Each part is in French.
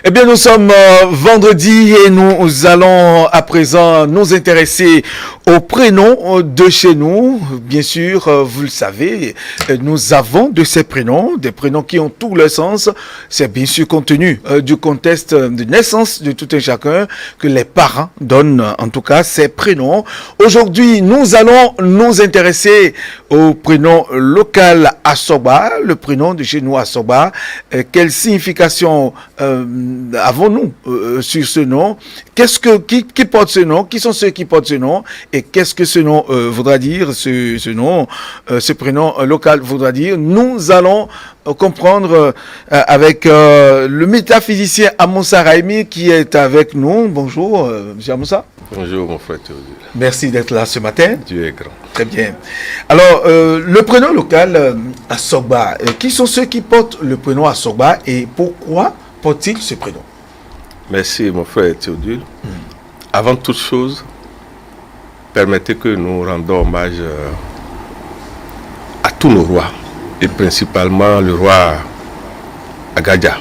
Eh bien, nous sommes vendredi et nous allons à présent nous intéresser aux prénoms de chez nous. Bien sûr, vous le savez, nous avons de ces prénoms, des prénoms qui ont tout le sens. C'est bien sûr compte tenu du contexte de naissance de tout un chacun que les parents donnent, en tout cas, ces prénoms. Aujourd'hui, nous allons nous intéresser au prénom local Assoba, le prénom de chez nous Assoba. Quelle signification avons-nous sur ce nom? Qui porte ce nom? Qui sont ceux qui portent ce nom? Et qu'est-ce que ce nom voudra dire? Ce nom, ce prénom local voudra dire. Nous allons comprendre avec le métaphysicien Amoussa Raimi qui est avec nous. Bonjour, monsieur Amoussa. Bonjour, mon frère Théodule. Merci d'être là ce matin. Dieu est grand. Très bien. Alors, le prénom local Assoba, qui sont ceux qui portent le prénom Assoba et pourquoi portent-ils ce prénom? Merci, mon frère Théodule. Avant toute chose, permettez que nous rendons hommage à tous nos rois, et principalement le roi Agadja.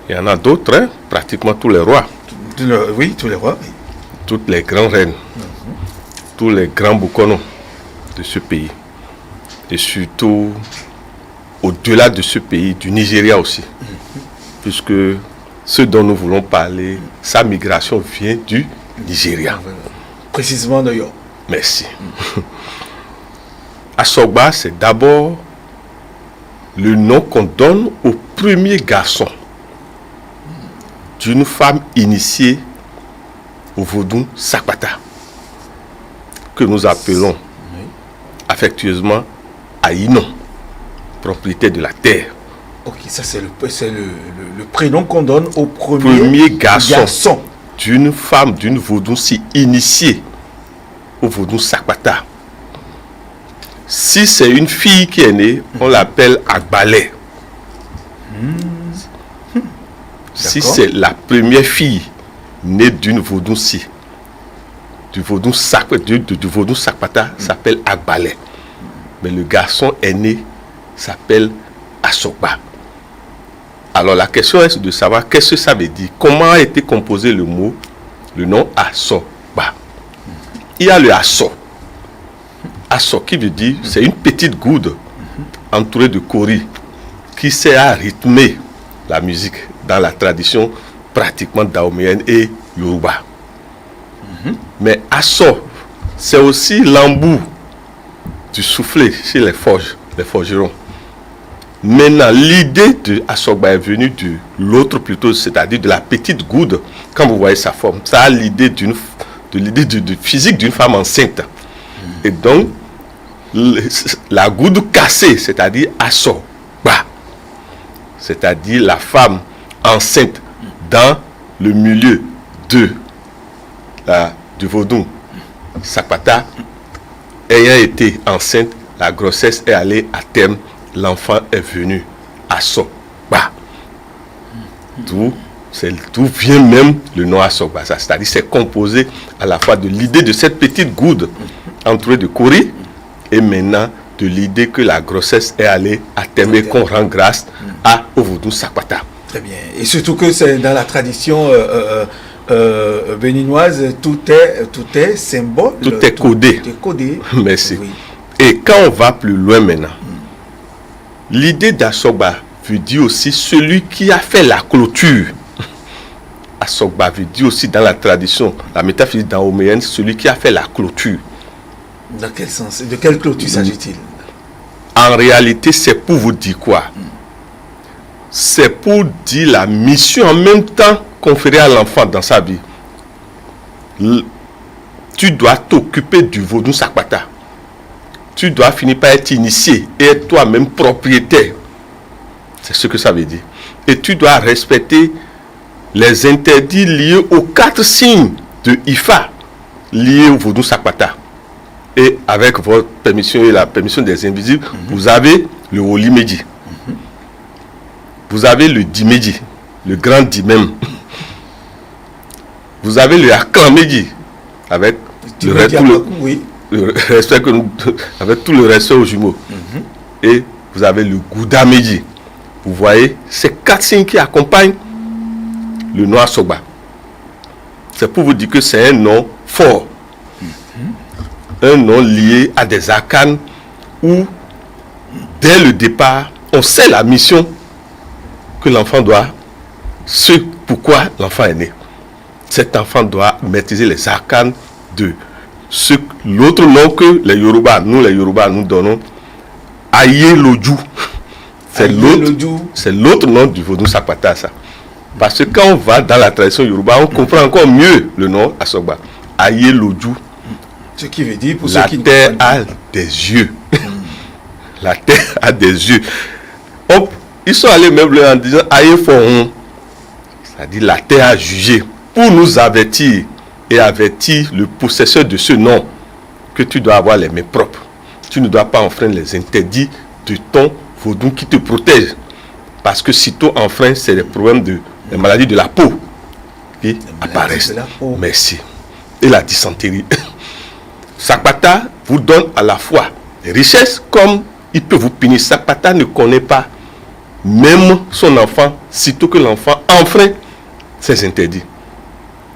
Il y en a d'autres, hein, pratiquement tous les rois. Oui, tous les rois. Oui. Toutes les grandes reines, tous les grands bouconos de ce pays. Et surtout, au-delà de ce pays, du Nigeria aussi. Puisque ce dont nous voulons parler, sa migration vient du Nigeria. Précisément de York. Merci. Assoba, c'est d'abord le nom qu'on donne au premier garçon d'une femme initiée au vaudou Sakpata, que nous appelons affectueusement Aïnon, propriétaire de la terre. Ok, ça c'est le prénom qu'on donne au premier garçon d'une femme, d'une vaudou-si initiée au vaudou Sakpata. Si c'est une fille qui est née, on l'appelle Agbalé. Si c'est la première fille née d'une vaudou-si, du vaudou Sakpata, s'appelle Agbalé. Mais le garçon aîné s'appelle Assoba. Alors la question est de savoir qu'est-ce que ça veut dire. Comment a été composé le nom Assoba. Il y a le Asso. Asso qui veut dire c'est une petite goude entourée de kori qui sert à rythmer la musique dans la tradition pratiquement daoméenne et yoruba. Mais Asso, c'est aussi l'embout du soufflet chez les forgerons. Maintenant, l'idée de Assoba est venue de l'autre plutôt, c'est-à-dire de la petite goude. Quand vous voyez sa forme, ça a l'idée du physique d'une femme enceinte. Et donc, la goude cassée, c'est-à-dire Assoba, c'est-à-dire la femme enceinte dans le milieu du vaudou Sakpata, ayant été enceinte, la grossesse est allée à terme. L'enfant est venu Assoba. D'où vient même le nom Assoba. C'est-à-dire c'est composé à la fois de l'idée de cette petite goude entourée de kori et maintenant de l'idée que la grossesse est allée à terme et qu'on rend grâce au vaudou Sakpata. Très bien. Et surtout que c'est dans la tradition béninoise, tout est symbole. Tout est codé. Tout est codé. Merci. Oui. Et quand on va plus loin maintenant, l'idée d'Assoba veut dire aussi celui qui a fait la clôture. Assoba veut dire aussi dans la tradition, la métaphysique daoméenne, celui qui a fait la clôture. Dans quel sens? De quelle clôture s'agit-il? En réalité, c'est pour vous dire quoi? C'est pour dire la mission en même temps conférée à l'enfant dans sa vie. Tu dois t'occuper du vaudou Sakpata. Tu dois finir par être initié et être toi-même propriétaire. C'est ce que ça veut dire. Et tu dois respecter les interdits liés aux 4 signes de Ifa liés au vaudou Sakpata. Et avec votre permission et la permission des invisibles, vous avez le Holimedi. Vous avez le Dimedi, le grand Dimem. Vous avez le Aklamedi, avec le respect que nous, avec tout le respect aux jumeaux. Et vous avez le Goudamedi, vous voyez ces 4 signes qui accompagnent le nom Asogba. C'est pour vous dire que c'est un nom fort. Un nom lié à des arcanes où, dès le départ, on sait la mission que l'enfant doit, ce pourquoi l'enfant est né. Cet enfant doit maîtriser les arcanes de l'autre nom que les Yoruba, nous donnons, Aye Lodju. C'est l'autre nom du vaudou Sakpata, ça. Parce que quand on va dans la tradition Yoruba, on comprend encore mieux le nom Asogba. Aye Lodju. Ce qui veut dire, pour la ceux qui terre a des yeux. La terre a des yeux. Ils sont allés même en disant Aye Foron. C'est-à-dire la terre a jugé. Pour nous avertir et avertir le possesseur de ce nom que tu dois avoir les mains propres. Tu ne dois pas enfreindre les interdits de ton vaudou qui te protège. Parce que sitôt enfreint, c'est les problèmes des maladies de la peau qui apparaissent. Merci. Et la dysenterie. Sakpata vous donne à la fois des richesses comme il peut vous punir. Sakpata ne connaît pas même son enfant, sitôt que l'enfant enfreint ses interdits.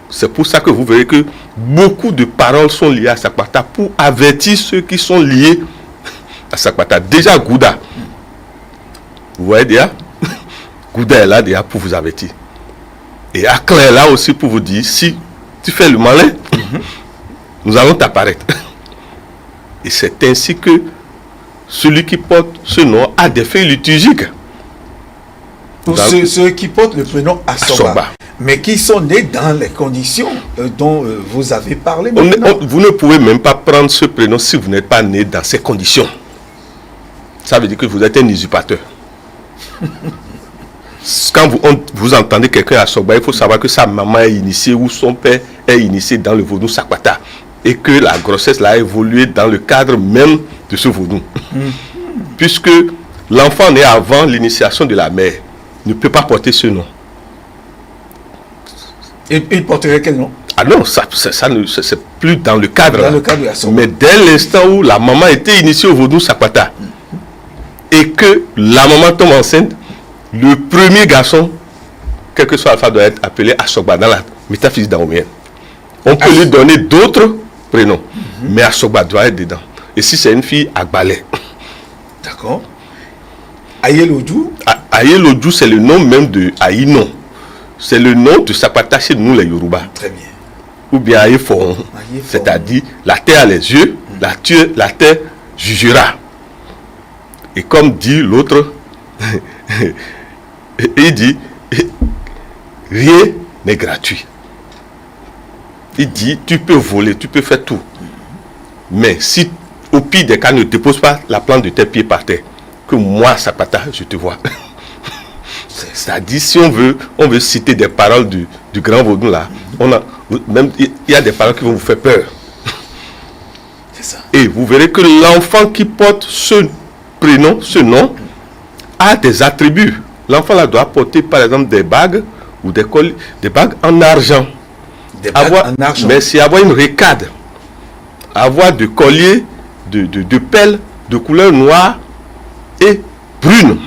C'est pour ça que vous verrez que beaucoup de paroles sont liées à Sakpata pour avertir ceux qui sont liés à Sakpata. Déjà Gouda. Vous voyez déjà, Gouda est là déjà pour vous avertir. Et Aklan est là aussi pour vous dire, si tu fais le malin, nous allons t'apparaître. Et c'est ainsi que celui qui porte ce nom a des feuilles liturgiques. Pour ceux qui portent le prénom Asogba, mais qui sont nés dans les conditions dont vous avez parlé maintenant. Vous ne pouvez même pas prendre ce prénom si vous n'êtes pas né dans ces conditions. Ça veut dire que vous êtes un usurpateur. Quand vous entendez quelqu'un à Sogba, il faut savoir que sa maman est initiée ou son père est initié dans le vaudou Sakpata. Et que la grossesse là a évolué dans le cadre même de ce vaudou. Puisque l'enfant né avant l'initiation de la mère ne peut pas porter ce nom. Et il porterait quel nom? Ah non, c'est plus dans le cadre. Dans le cadre de la Sogba. Mais dès l'instant où la maman était initiée au vaudou Sakpata, et que la maman tombe enceinte, le premier garçon, quel que soit l'alpha, doit être appelé Asogba dans la métaphysique daomienne. On peut lui donner d'autres prénoms, mais Asogba doit être dedans. Et si c'est une fille, Agbalé. D'accord. Aye Lodju. Aye Lodju, c'est le nom même de Aïnon. C'est le nom de Sakpata chez nous les Yoruba. Très bien. Ou bien Aye Foron. C'est-à-dire, la terre a les yeux, la terre jugera. Et comme dit l'autre, il dit, rien n'est gratuit. Il dit, tu peux voler, tu peux faire tout. Mais si au pire des cas ne dépose pas la plante de tes pieds par terre, que moi, Sakpata, je te vois. C'est-à-dire, si on veut citer des paroles du grand vaudou là, il y a des paroles qui vont vous faire peur. C'est ça. Et vous verrez que l'enfant qui porte ce prénom, ce nom, a des attributs. L'enfant là doit porter par exemple des bagues ou des bagues en argent. Des bagues en argent. Mais c'est avoir une récade, avoir des colliers de pelles de couleur noire et brune.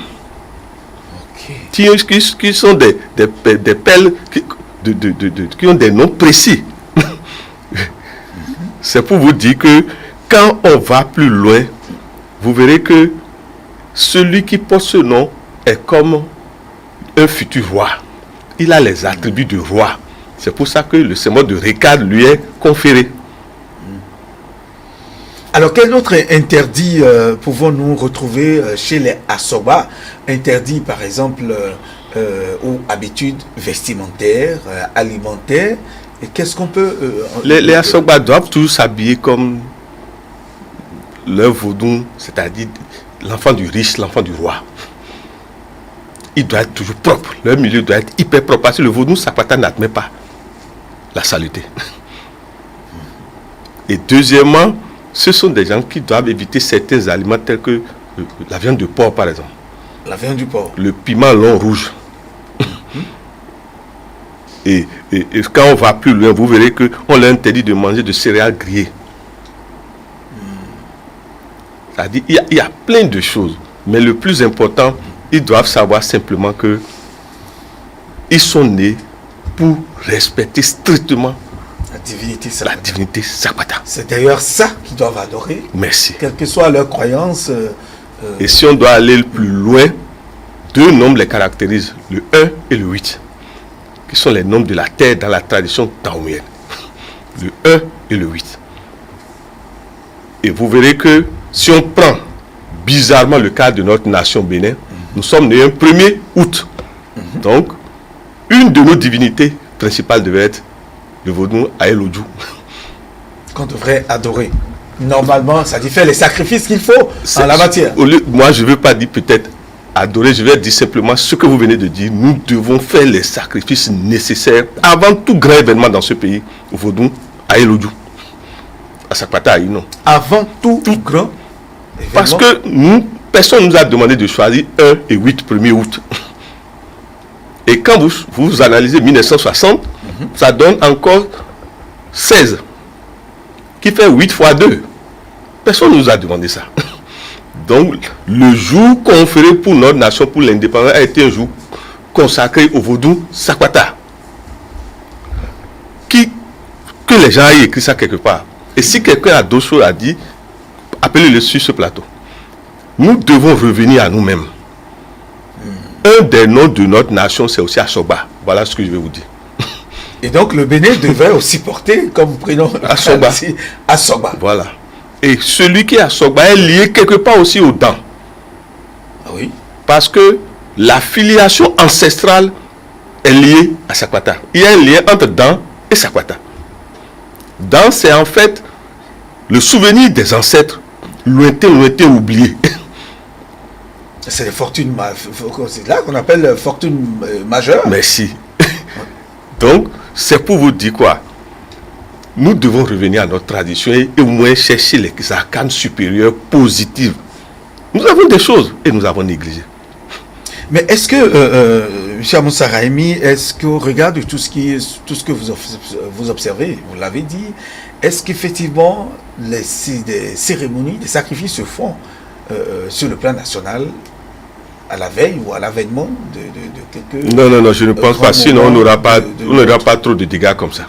Qui sont des pelles qui ont des noms précis. C'est pour vous dire que quand on va plus loin, vous verrez que celui qui porte ce nom est comme un futur roi. Il a les attributs de roi. C'est pour ça que le symbole de récade lui est conféré. Alors, quel autre interdit pouvons-nous retrouver chez les Asogba? Interdit, par exemple, ou habitudes vestimentaires, alimentaires. Et qu'est-ce qu'on peut... les Asogba doivent tous s'habiller comme leur vaudou, c'est-à-dire l'enfant du riche, l'enfant du roi. Il doit être toujours propre. Leur milieu doit être hyper propre. Parce que le vaudou Sakpata n'admet pas la saleté. Et deuxièmement, ce sont des gens qui doivent éviter certains aliments tels que la viande de porc, par exemple. La viande du porc. Le piment long rouge. Et quand on va plus loin, vous verrez qu'on leur interdit de manger de céréales grillées. C'est-à-dire, il y a plein de choses. Mais le plus important, ils doivent savoir simplement que ils sont nés pour respecter strictement la divinité Sakpata. C'est d'ailleurs ça qu'ils doivent adorer. Merci. Quelle que soit leur croyance. Et si on doit aller plus loin, 2 nombres les caractérisent, le 1 et le 8, qui sont les nombres de la terre dans la tradition daoméenne. Le 1 et le 8. Et vous verrez que si on prend bizarrement le cas de notre nation Bénin, nous sommes nés un 1er août. Donc, une de nos divinités principales devait être le vaudou Aelodjou. Qu'on devrait adorer. Normalement, ça dit faire les sacrifices qu'il faut en la matière. Moi, je ne veux pas dire peut-être adorer, je vais dire simplement ce que vous venez de dire. Nous devons faire les sacrifices nécessaires avant tout grand événement dans ce pays, au vaudou Aelodjou. À Sakpata Aïe, non. Avant tout grand événement. Parce que personne ne nous a demandé de choisir 1 et 8 1er août. Et quand vous analysez 1960, ça donne encore 16, qui fait 8 fois 2. Personne ne nous a demandé ça. Donc, le jour conféré pour notre nation, pour l'indépendance, a été un jour consacré au vaudou Sakpata. Que les gens aient écrit ça quelque part. Et si quelqu'un a d'autres choses à dire, appelez-le sur ce plateau. Nous devons revenir à nous-mêmes. Un des noms de notre nation, c'est aussi Asogba. Voilà ce que je vais vous dire. Et donc le Bénin devait aussi porter comme prénom Asogba. Asogba. Voilà. Et celui qui est Asogba est lié quelque part aussi aux dents. Ah oui. Parce que la filiation ancestrale est liée à Sakpata. Il y a un lien entre dents et Sakpata. Dents, c'est en fait le souvenir des ancêtres lointains oubliés. C'est les fortunes, c'est là qu'on appelle fortune majeure. Merci. Donc, c'est pour vous dire quoi? Nous devons revenir à notre tradition et au moins chercher les arcanes supérieures positives. Nous avons des choses et nous avons négligé. Mais est-ce que, M. Moussa Rahimi, est-ce qu'au regard de tout ce que vous observez, vous l'avez dit, est-ce qu'effectivement des cérémonies, des sacrifices se font sur le plan national à la veille ou à l'avènement de quelques... Non, je ne pense pas, sinon on n'aura pas trop de dégâts comme ça.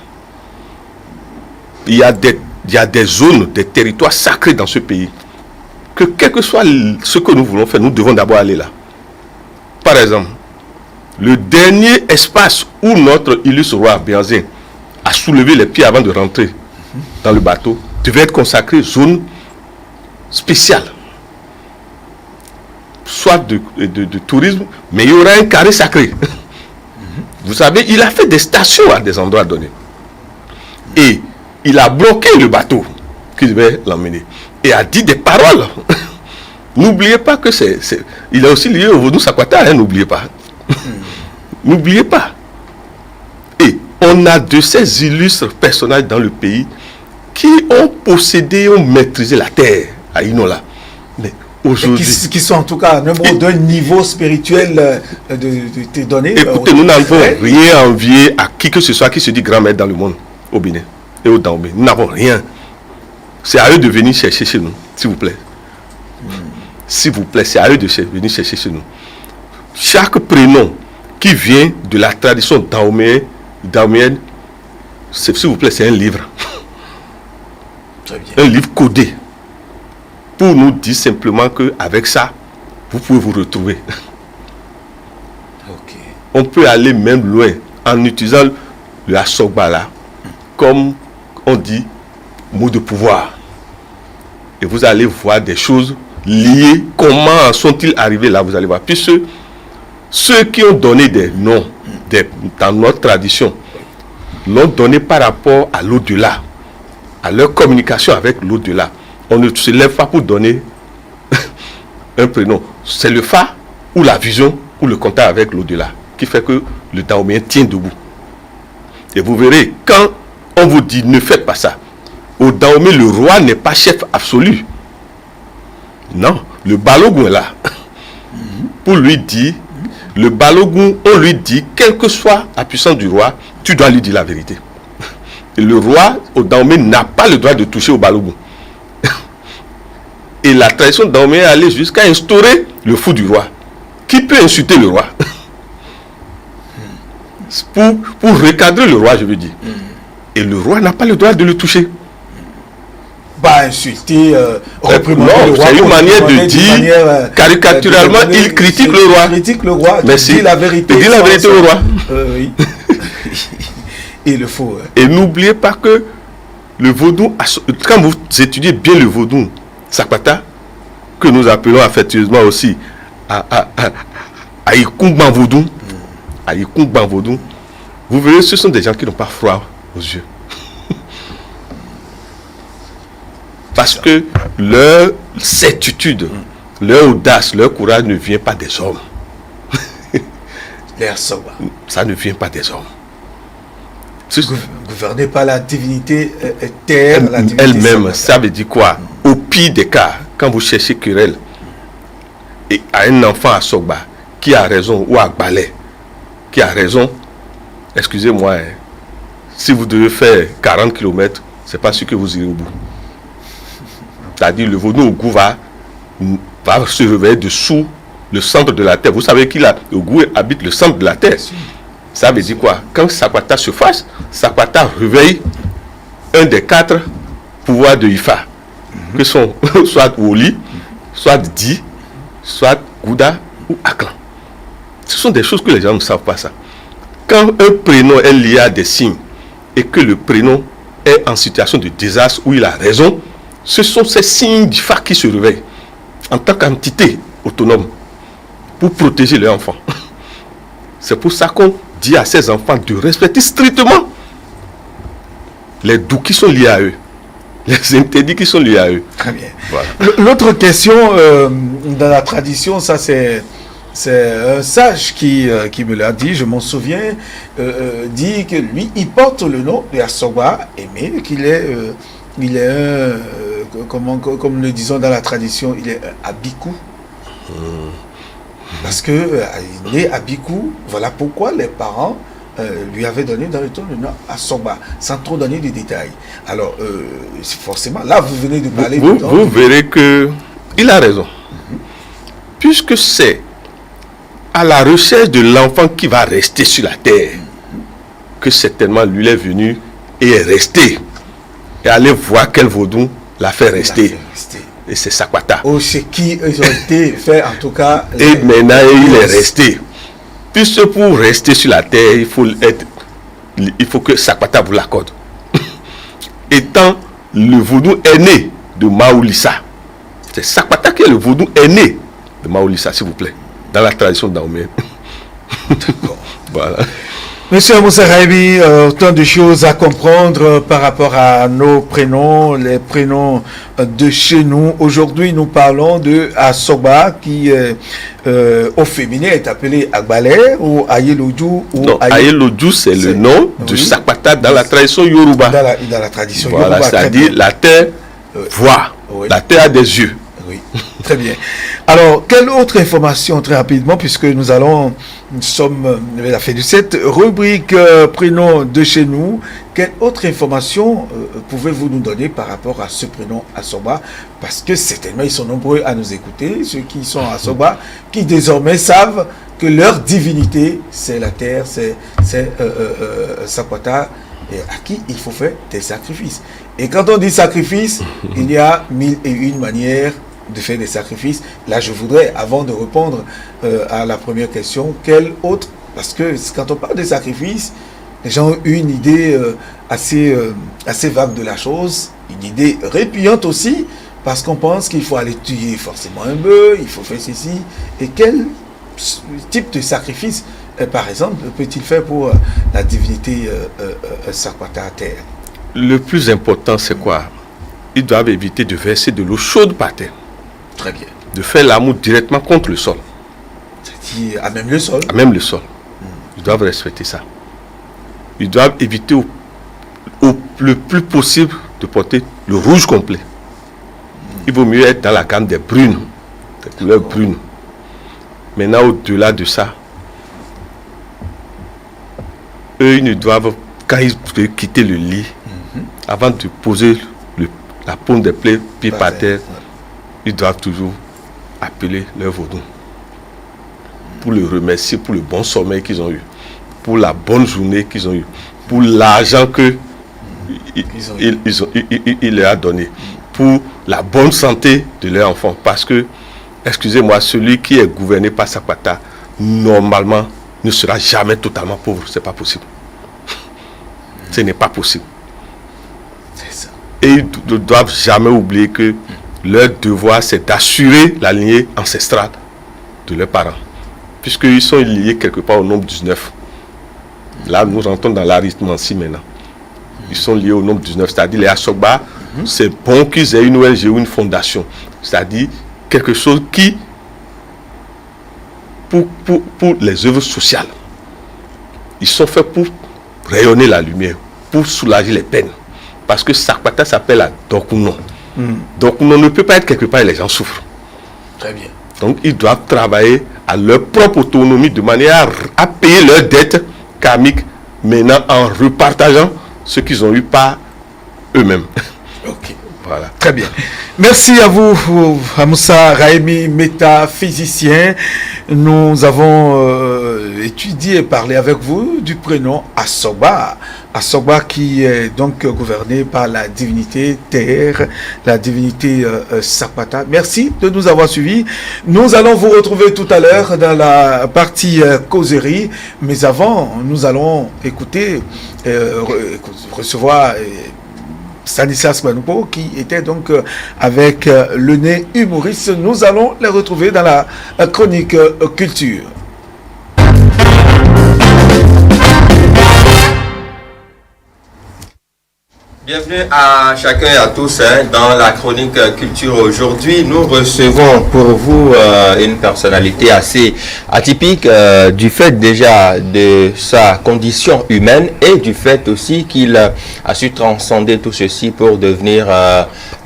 Il y a des zones, des territoires sacrés dans ce pays, que quel que soit ce que nous voulons faire, nous devons d'abord aller là. Par exemple, le dernier espace où notre illustre roi Béanzin a soulevé les pieds avant de rentrer dans le bateau devait être consacré zone spéciale. Soit de tourisme, mais il y aura un carré sacré. Vous savez, il a fait des stations à des endroits donnés. Et il a bloqué le bateau qui devait l'emmener. Et a dit des paroles. N'oubliez pas que il est aussi lié au vaudou Sakpata, hein, n'oubliez pas. N'oubliez pas. Et on a de ces illustres personnages dans le pays qui ont possédé, ont maîtrisé la terre à Inola. Mais aujourd'hui, qui sont en tout cas d'un niveau spirituel de donné. Écoutez, nous n'avons rien à envier à qui que ce soit qui se dit grand-mère dans le monde, au Bénin et au Dahomey. Nous n'avons rien. C'est à eux de venir chercher chez nous, s'il vous plaît. S'il vous plaît, c'est à eux de venir chercher chez nous. Chaque prénom qui vient de la tradition dahoméenne, s'il vous plaît, c'est un livre. Très bien. Un livre codé. Pour nous dire simplement qu'avec ça, vous pouvez vous retrouver. Okay. On peut aller même loin en utilisant le Asogba là, comme on dit, mot de pouvoir. Et vous allez voir des choses liées. Comment sont-ils arrivés là? Vous allez voir. Puis ceux qui ont donné des noms dans notre tradition l'ont donné par rapport à l'au-delà, à leur communication avec l'au-delà. On ne se lève pas pour donner un prénom. C'est le fa ou la vision ou le contact avec l'au-delà qui fait que le Dahoméen tient debout. Et vous verrez, quand on vous dit ne faites pas ça, au Dahomey, le roi n'est pas chef absolu. Non, le Balogun est là. Pour lui dire, le Balogun, on lui dit, quelle que soit la puissance du roi, tu dois lui dire la vérité. Et le roi, au Dahomey, n'a pas le droit de toucher au Balogun. Et la tradition Dahomey est allée jusqu'à instaurer le fou du roi. qui peut insulter le roi? Pour recadrer le roi, je veux dire. Et le roi n'a pas le droit de le toucher. Pas insulter, réprimander non, le roi. C'est une manière de dire, caricaturalement, il critique le roi. Il critique le roi. Merci. Il dit la vérité. Il dit la vérité au roi. Oui. Il le faut. Et n'oubliez pas que le vaudou, quand vous étudiez bien le vaudou, Sakpata, que nous appelons affectueusement aussi à Ikungban vaudou, vous verrez, ce sont des gens qui n'ont pas froid aux yeux. Parce que leur certitude, leur audace, leur courage ne vient pas des hommes. Ça ne vient pas des hommes. Gouverné par la divinité terre, elle-même, ça veut dire quoi? Au pire des cas, quand vous cherchez querelle et à un enfant à Sogba qui a raison, ou à Balais qui a raison, excusez-moi, si vous devez faire 40 km, c'est pas sûr que vous irez au bout. C'est-à-dire le vaudou au goût va se réveiller dessous le centre de la terre. Vous savez qu'il a le goût habite le centre de la terre. Ça veut dire quoi? Quand Sakwata se fâche, Sakwata réveille un des 4 pouvoirs de Ifa, que sont soit Woli, soit Di, soit Gouda ou Aklan. Ce sont des choses que les gens ne savent pas ça. Quand un prénom est lié à des signes et que le prénom est en situation de désastre où il a raison, ce sont ces signes d'Ifa qui se réveillent en tant qu'entité autonome pour protéger leurs enfants. C'est pour ça qu'on dit à ces enfants de respecter strictement les doux qui sont liés à eux, les interdits qui sont liés à eux. Très bien. Voilà. L'autre question, dans la tradition, ça c'est un sage qui me l'a dit, je m'en souviens, dit que lui, il porte le nom de Asogba, mais qu'il est, il est un, comme nous le disons dans la tradition, il est un Abiku. Parce que il est né à Bikou, voilà pourquoi les parents lui avaient donné dans le temps le nom Asogba, sans trop donner de détails. Alors, forcément, là, vous venez de parler vous verrez que il a raison. Puisque c'est à la recherche de l'enfant qui va rester sur la terre que certainement lui est venu et est resté. Et allez voir quel vaudou l'a fait rester. Et c'est Sakwata. Chez qui ils ont été faits en tout cas. Et maintenant il est resté. Puisque pour rester sur la terre, il faut que Sakwata vous l'accorde. Étant le vaudou aîné de Maoulissa. C'est Sakwata qui est le vaudou aîné de Maoulissa, s'il vous plaît. Dans la tradition daoméenne. D'accord. Voilà. Monsieur Moussa Raibi, autant de choses à comprendre par rapport à nos prénoms, les prénoms de chez nous. Aujourd'hui, nous parlons de Asogba qui, au féminin, est appelé Agbalé ou Ayelodou. Non, Ayelodou, c'est le nom de Sakwata dans la tradition Yoruba. Dans la tradition Yoruba. Voilà, c'est-à-dire la terre voit, la terre a des yeux. Oui, très bien. Alors, quelle autre information, très rapidement, puisque nous sommes à la fin de cette rubrique prénom de chez nous, quelle autre information pouvez-vous nous donner par rapport à ce prénom Asogba? Parce que certainement, ils sont nombreux à nous écouter, ceux qui sont à Asogba, qui désormais savent que leur divinité, c'est la terre, c'est Sakwata, et à qui il faut faire des sacrifices. Et quand on dit sacrifice, il y a 1001 manières de faire des sacrifices. Là, je voudrais, avant de répondre à la première question, quelle autre, parce que quand on parle de sacrifices, les gens ont eu une idée assez vague de la chose, une idée répugnante aussi, parce qu'on pense qu'il faut aller tuer forcément un bœuf, il faut faire ceci. Et quel type de sacrifice, par exemple, peut-il faire pour la divinité Sakwata à terre? Le plus important, c'est quoi? Ils doivent éviter de verser de l'eau chaude par terre. Très bien. De faire l'amour directement contre le sol. C'est-à-dire à même le sol. À même le sol. Ils doivent respecter ça. Ils doivent éviter le plus possible de porter le rouge complet. Il vaut mieux être dans la gamme des brunes, des couleurs brunes. Maintenant, au-delà de ça, eux, ils ne doivent, quand ils doivent quitter le lit, avant de poser la paume des pieds par terre, ils doivent toujours appeler leur vaudou. pour le remercier pour le bon sommeil qu'ils ont eu, pour la bonne journée qu'ils ont eu, pour l'argent que il leur a donné, pour la bonne santé de leur enfant. Parce que, excusez-moi, celui qui est gouverné par Sakwata, normalement, ne sera jamais totalement pauvre. C'est pas possible. Ce n'est pas possible. C'est ça. Et ils ne doivent jamais oublier que leur devoir, c'est d'assurer la lignée ancestrale de leurs parents. Puisqu'ils sont liés quelque part au nombre 19. Là, nous rentrons dans l'arithmétique maintenant. Ils sont liés au nombre 19, c'est-à-dire les Asogba. C'est bon qu'ils aient une ONG ou une fondation. C'est-à-dire quelque chose qui, pour les œuvres sociales, ils sont faits pour rayonner la lumière, pour soulager les peines. Parce que Sakwata s'appelle à Dokuno. Donc on ne peut pas être quelque part et les gens souffrent. Très bien. Donc ils doivent travailler à leur propre autonomie de manière à payer leurs dettes karmiques maintenant en repartageant ce qu'ils ont eu par eux-mêmes. Ok. Voilà. Très bien. Merci à vous, Amoussa Raimi, métaphysicien. Nous avons étudié et parlé avec vous du prénom Asogba. Asogba qui est donc gouverné par la divinité Terre, la divinité Sakwata. Merci de nous avoir suivis. Nous allons vous retrouver tout à l'heure dans la partie causerie. Mais avant, nous allons écouter, recevoir Stanislas Manoupo qui était donc avec le nez humoriste. Nous allons les retrouver dans la chronique culture. Bienvenue à chacun et à tous dans la chronique culture. Aujourd'hui, nous recevons pour vous une personnalité assez atypique du fait déjà de sa condition humaine et du fait aussi qu'il a su transcender tout ceci pour devenir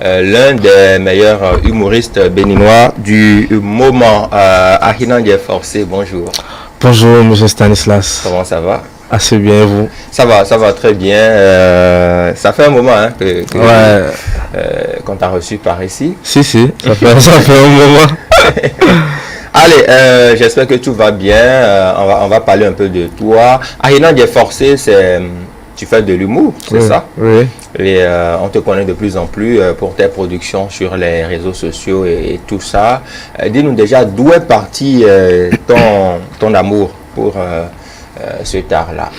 l'un des meilleurs humoristes béninois du moment. Ahinan Forcé, bonjour. Bonjour, M. Stanislas. Comment ça va? Assez bien, et vous? Ça va très bien. Ça fait un moment qu'on t'a reçu par ici. Si, ça fait un moment. Allez, j'espère que tout va bien. On va parler un peu de toi. Ahinan Forcé, tu fais de l'humour, c'est ça? Oui. Et on te connaît de plus en plus pour tes productions sur les réseaux sociaux et tout ça. Dis-nous déjà d'où est parti ton amour pour cet art-là.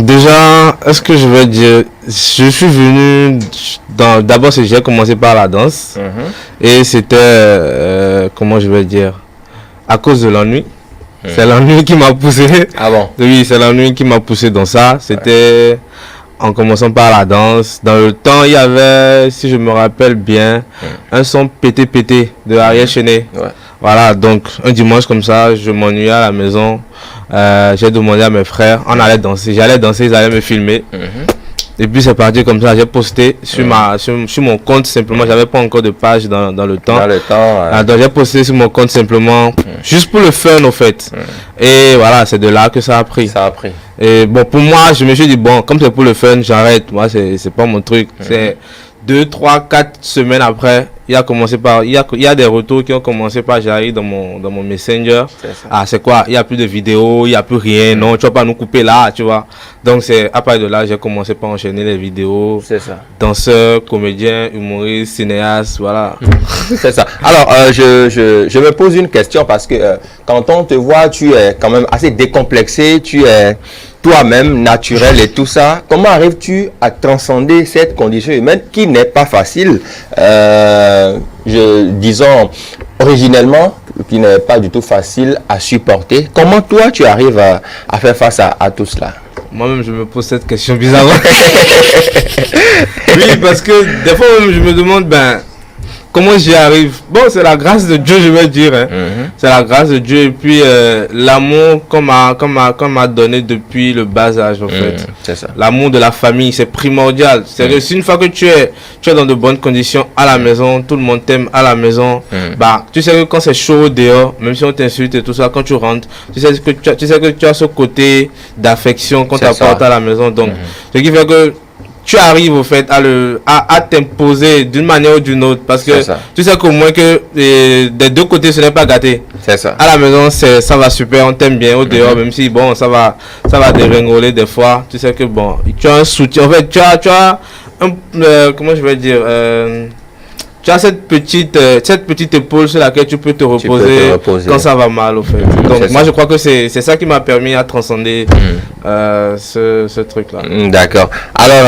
Déjà, est-ce que je vais dire, je suis venu d'abord, j'ai commencé par la danse et c'était, comment je vais dire, à cause de l'ennui. C'est l'ennui qui m'a poussé. Ah bon? Oui, c'est l'ennui qui m'a poussé dans ça. C'était en commençant par la danse. Dans le temps, il y avait, si je me rappelle bien, un son pété de Ariel Chenet. Ouais. Voilà, donc un dimanche comme ça, je m'ennuyais à la maison. J'ai demandé à mes frères, on allait danser. J'allais danser, ils allaient me filmer. Et puis c'est parti comme ça, j'ai posté sur mon compte simplement, j'avais pas encore de page dans le temps. Dans le temps. Donc j'ai posté sur mon compte simplement, juste pour le fun au fait. Et voilà, c'est de là que ça a pris. Ça a pris. Et bon, pour moi, je me suis dit, bon, comme c'est pour le fun, j'arrête. Moi, c'est pas mon truc. C'est 2, 3, 4 semaines après, il y a des retours qui ont commencé par j'arrive dans mon Messenger. Ah, c'est quoi? Il n'y a plus de vidéos, il n'y a plus rien. Non, tu vas pas nous couper là, tu vois. Donc, c'est à partir de là, j'ai commencé par enchaîner les vidéos. C'est ça. Danseur, comédien, humoriste, cinéaste, voilà. C'est ça. Alors, je me pose une question parce que quand on te voit, tu es quand même assez décomplexé, tu es toi-même naturel et tout ça. Comment arrives-tu à transcender cette condition humaine qui n'est pas facile, disons originellement, qui n'est pas du tout facile à supporter? Comment toi tu arrives à faire face à tout cela? Moi-même, je me pose cette question bizarrement. Oui, parce que des fois, même, je me demande, comment j'y arrive? Bon, c'est la grâce de Dieu, je vais dire. C'est la grâce de Dieu et puis l'amour qu'on m'a donné depuis le bas âge, en fait. C'est ça. L'amour de la famille, c'est primordial. C'est-à-dire, si une fois que tu es dans de bonnes conditions à la maison, tout le monde t'aime à la maison, tu sais que quand c'est chaud dehors, même si on t'insulte et tout ça, quand tu rentres, tu sais que tu as ce côté d'affection qu'on t'apporte à la maison. Donc, ce qui fait que tu arrives au fait à t'imposer d'une manière ou d'une autre. Parce que tu sais qu'au moins que des deux côtés, ce n'est pas gâté. C'est ça. À la maison, ça va super, on t'aime bien. Au dehors, même si bon, ça va dégringoler des fois. Tu sais que bon, tu as un soutien. En fait, tu as un, comment je vais dire, tu as cette petite épaule sur laquelle tu peux te reposer, quand ça va mal, au fait. Donc, moi, je crois que c'est ça qui m'a permis à transcender ce truc-là. D'accord. Alors,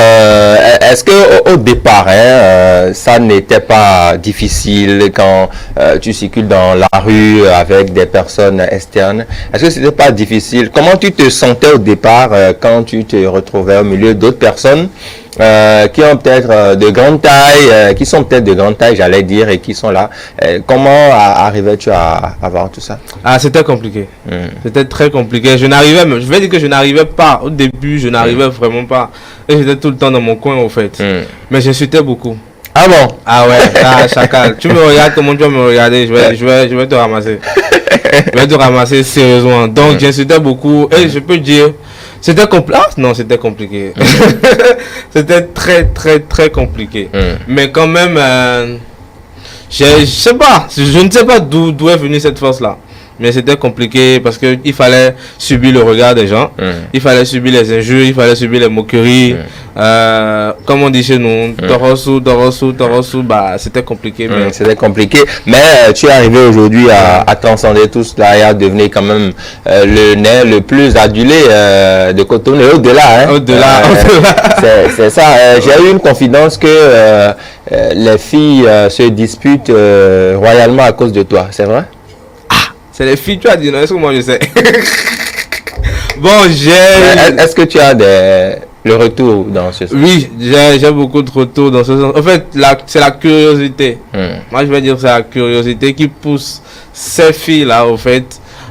est-ce que au départ, ça n'était pas difficile quand tu circules dans la rue avec des personnes externes? Est-ce que c'était pas difficile? Comment tu te sentais au départ quand tu te retrouvais au milieu d'autres personnes qui ont peut-être de grande taille, qui sont peut-être de grande taille, j'allais dire, et qui sont là? Comment arrivais-tu à avoir tout ça? Ah, c'était compliqué. C'était très compliqué. Je vais dire que je n'arrivais pas. Au début, je n'arrivais vraiment pas. Et j'étais tout le temps dans mon coin, au fait. Mais j'insultais beaucoup. Ah bon? Ah ouais, chacal. Tu me regardes, comment tu vas me regarder? Je vais te ramasser. Je vais te ramasser sérieusement. Donc, j'insultais beaucoup. Et je peux dire, c'était compliqué. Ah, non, c'était compliqué. C'était très, très, très compliqué. Mais quand même, je sais pas. Je ne sais pas d'où est venue cette force-là. Mais c'était compliqué parce qu'il fallait subir le regard des gens. Il fallait subir les injures, il fallait subir les moqueries. Comme on dit chez nous, Torosu, bah, c'était compliqué. Mais... C'était compliqué. Mais tu es arrivé aujourd'hui à transcender tout cela et à devenir quand même le nez le plus adulé de Cotonou, au-delà. Hein? Au-delà. C'est ça. J'ai eu une confidence que les filles se disputent royalement à cause de toi. C'est vrai? C'est les filles, tu as dit, non, est-ce que moi je sais? Bon, est-ce que tu as le retour dans ce sens? Oui, j'ai beaucoup de retours dans ce sens. En fait, c'est la curiosité. Moi, je vais dire que c'est la curiosité qui pousse ces filles-là, au fait,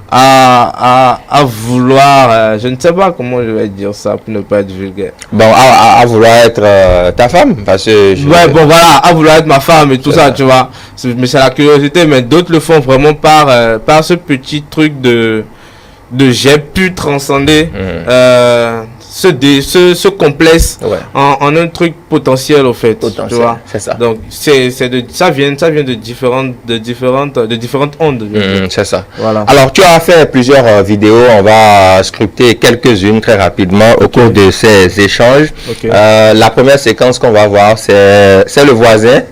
à vouloir, je ne sais pas comment je vais dire ça pour ne pas être vulgaire. Bon, à vouloir être ta femme, parce que... Ouais, bon, voilà, à vouloir être ma femme et tout ça, tu vois. Mais c'est la curiosité, mais d'autres le font vraiment par ce petit truc de j'ai pu transcender ce complexe en un truc potentiel, au fait. Tu vois. C'est ça. Donc ça vient de différentes ondes. C'est ça. Voilà. Alors tu as fait plusieurs vidéos, on va scripter quelques-unes très rapidement au cours de ces échanges. La première séquence qu'on va voir, c'est le voisin.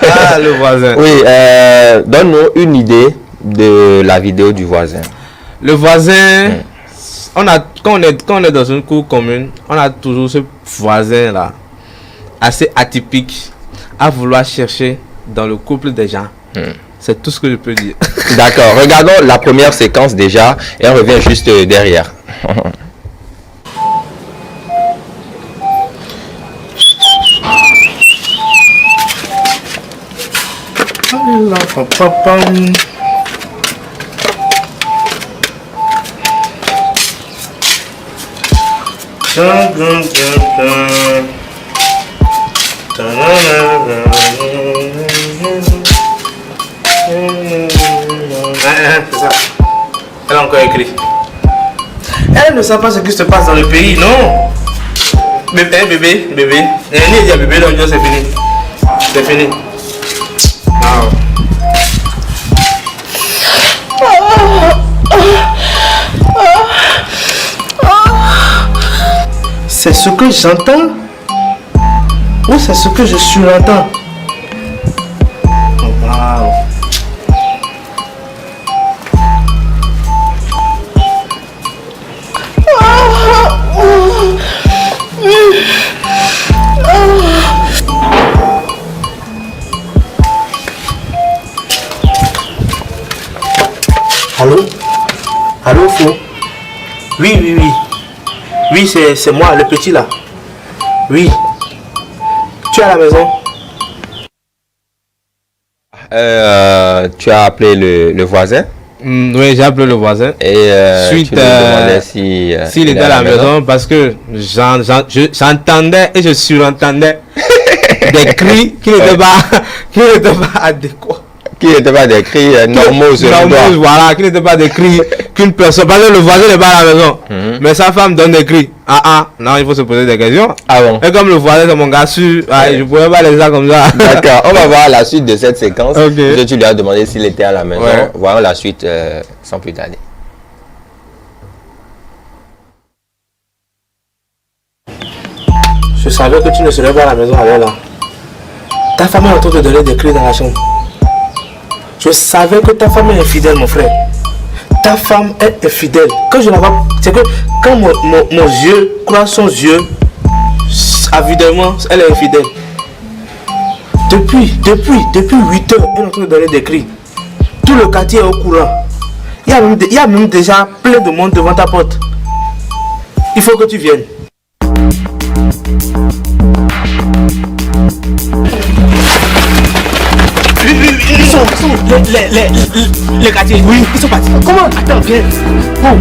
Ah, le voisin. Oui, donne-nous une idée de la vidéo du voisin. Le voisin, quand on est dans une cour commune, on a toujours ce voisin là, assez atypique, à vouloir chercher dans le couple des gens. C'est tout ce que je peux dire. D'accord, regardons la première séquence déjà et on revient juste derrière. C'est ça. Elle a encore écrit. Elle ne sait pas ce qui se passe dans le pays, non. Bébé. Elle dit à bébé, donc c'est fini. C'est fini. C'est ce que j'entends ou c'est ce que je surentends? Wow. Allô, Flo? Oui. Oui, c'est moi, le petit là. Oui. Tu es à la maison? Tu as appelé le voisin? Oui, j'ai appelé le voisin. Et suite, tu lui demandais s'il était à la maison parce que j'entendais et je surentendais des cris qui n'étaient pas adéquats. Qui n'étaient pas des cris normaux sur le doigt. Voilà, qui n'étaient pas des cris qu'une personne. Parce que le voisin n'est pas à la maison. Mais sa femme donne des cris. Non, il faut se poser des questions. Ah bon? Et comme le voisin c'est mon gars sûr, je ne pouvais pas laisser ça comme ça. D'accord, on va voir la suite de cette séquence. Ok. Parce que tu lui as demandé s'il était à la maison. Ouais. Voyons la suite sans plus tarder. Je savais que tu ne serais pas à la maison alors là. Ta femme est en train de donner des cris dans la chambre. Je savais que ta femme est infidèle, mon frère. Ta femme est infidèle. Quand je la vois, c'est que quand mon yeux croise son yeux, avidement, elle est infidèle. Depuis 8 heures, elle est en train de donner des cris. Tout le quartier est au courant. Il y a même déjà plein de monde devant ta porte. Il faut que tu viennes. Ils sont les quartiers. Oui, ils sont partis. Comment? Attends, viens. Oh.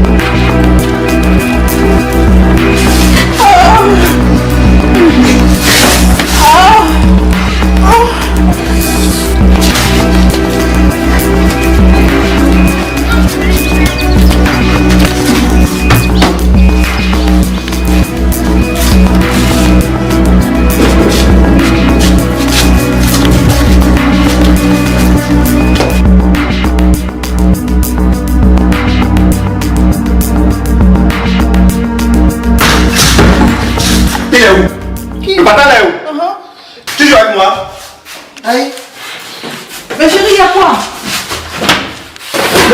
Le matin là où? Tu joues avec moi? Aïe. Mais chérie, y'a quoi?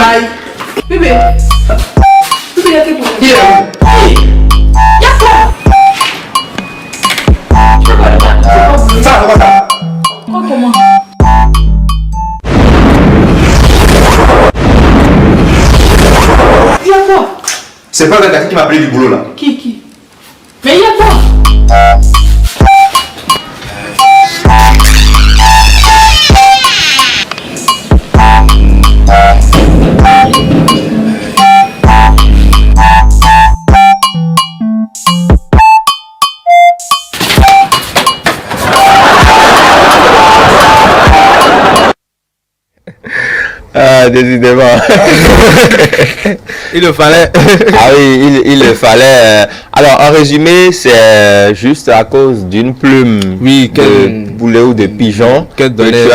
Aïe. Bébé. Bébé, y'a quel problème? Il est où? Y'a quoi? Ça, comment ça? Quoi, comment? Y'a quoi? C'est pas le gars qui m'a appelé du boulot là. Qui? Mais y'a quoi? Décidément. Il le fallait. Ah oui, il le fallait. Alors, en résumé, c'est juste à cause d'une plume de poulet ou de pigeon que tu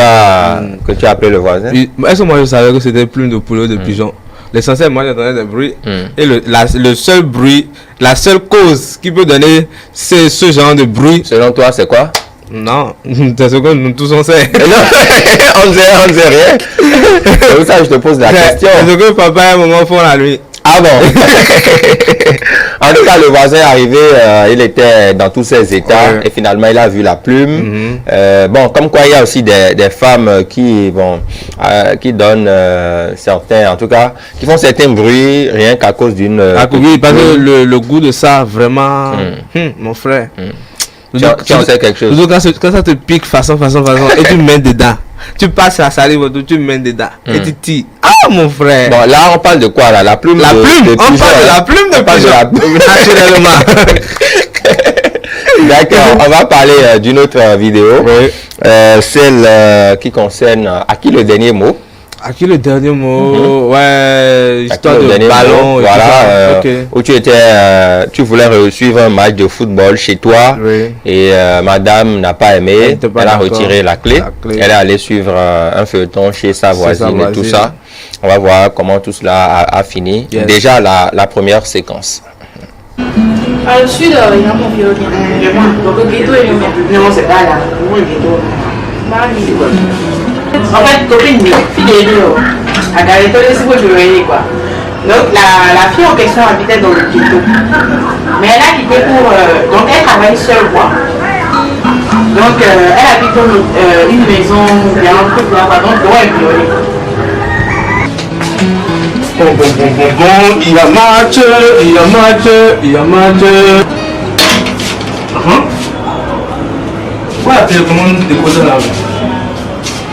as appelé le voisin. Est-ce que moi je savais que c'était plume de poulet ou de pigeon? L'essentiel, moi j'entendais des bruits. Et le seul bruit, la seule cause qui peut donner ce genre de bruit. Selon toi, c'est quoi? Non, c'est ce que nous tous on sait. Non, on sait rien. C'est pour ça que je te pose la question. C'est ce que papa et maman font la nuit. Ah bon? En tout cas, le voisin est arrivé, il était dans tous ses états et finalement il a vu la plume. Bon, comme quoi il y a aussi des femmes qui donnent certains, en tout cas, qui font certains bruits rien qu'à cause d'une... Oui, parce que le goût de ça, vraiment, mon frère. Tu en sais quelque chose. Quand ça te pique façon, et tu mets dedans. Tu passes la salive, tu mets dedans. Et tu tires. Ah, mon frère. Bon, là, on parle de quoi, là? La plume de on parle de la plume de pigeon. Naturellement. D'accord, on va parler d'une autre vidéo. Celle qui concerne à qui le dernier mot. À qui le dernier mot? Ouais, histoire de mot, ballon. Voilà, où tu voulais suivre un match de football chez toi et madame n'a pas aimé, elle a retiré la clé. Elle est allée suivre un feuilleton chez sa voisine et tout ça. On va voir comment tout cela a fini. Déjà la première séquence. Al sud il n'a pas vu le moins. Donc le ghetto est le moins. Non, c'est pas là. Où est le ghetto? En fait, copine, fille de l'eau. À Gareto, c'est pour jouer quoi. Donc la fille en question habitait dans le ghetto. Mais elle a quitté pour... donc elle travaille seule quoi. Donc elle habite dans une maison, bien un truc là, donc l'eau est violée. Il y a match. Pourquoi la télécommande déposer là?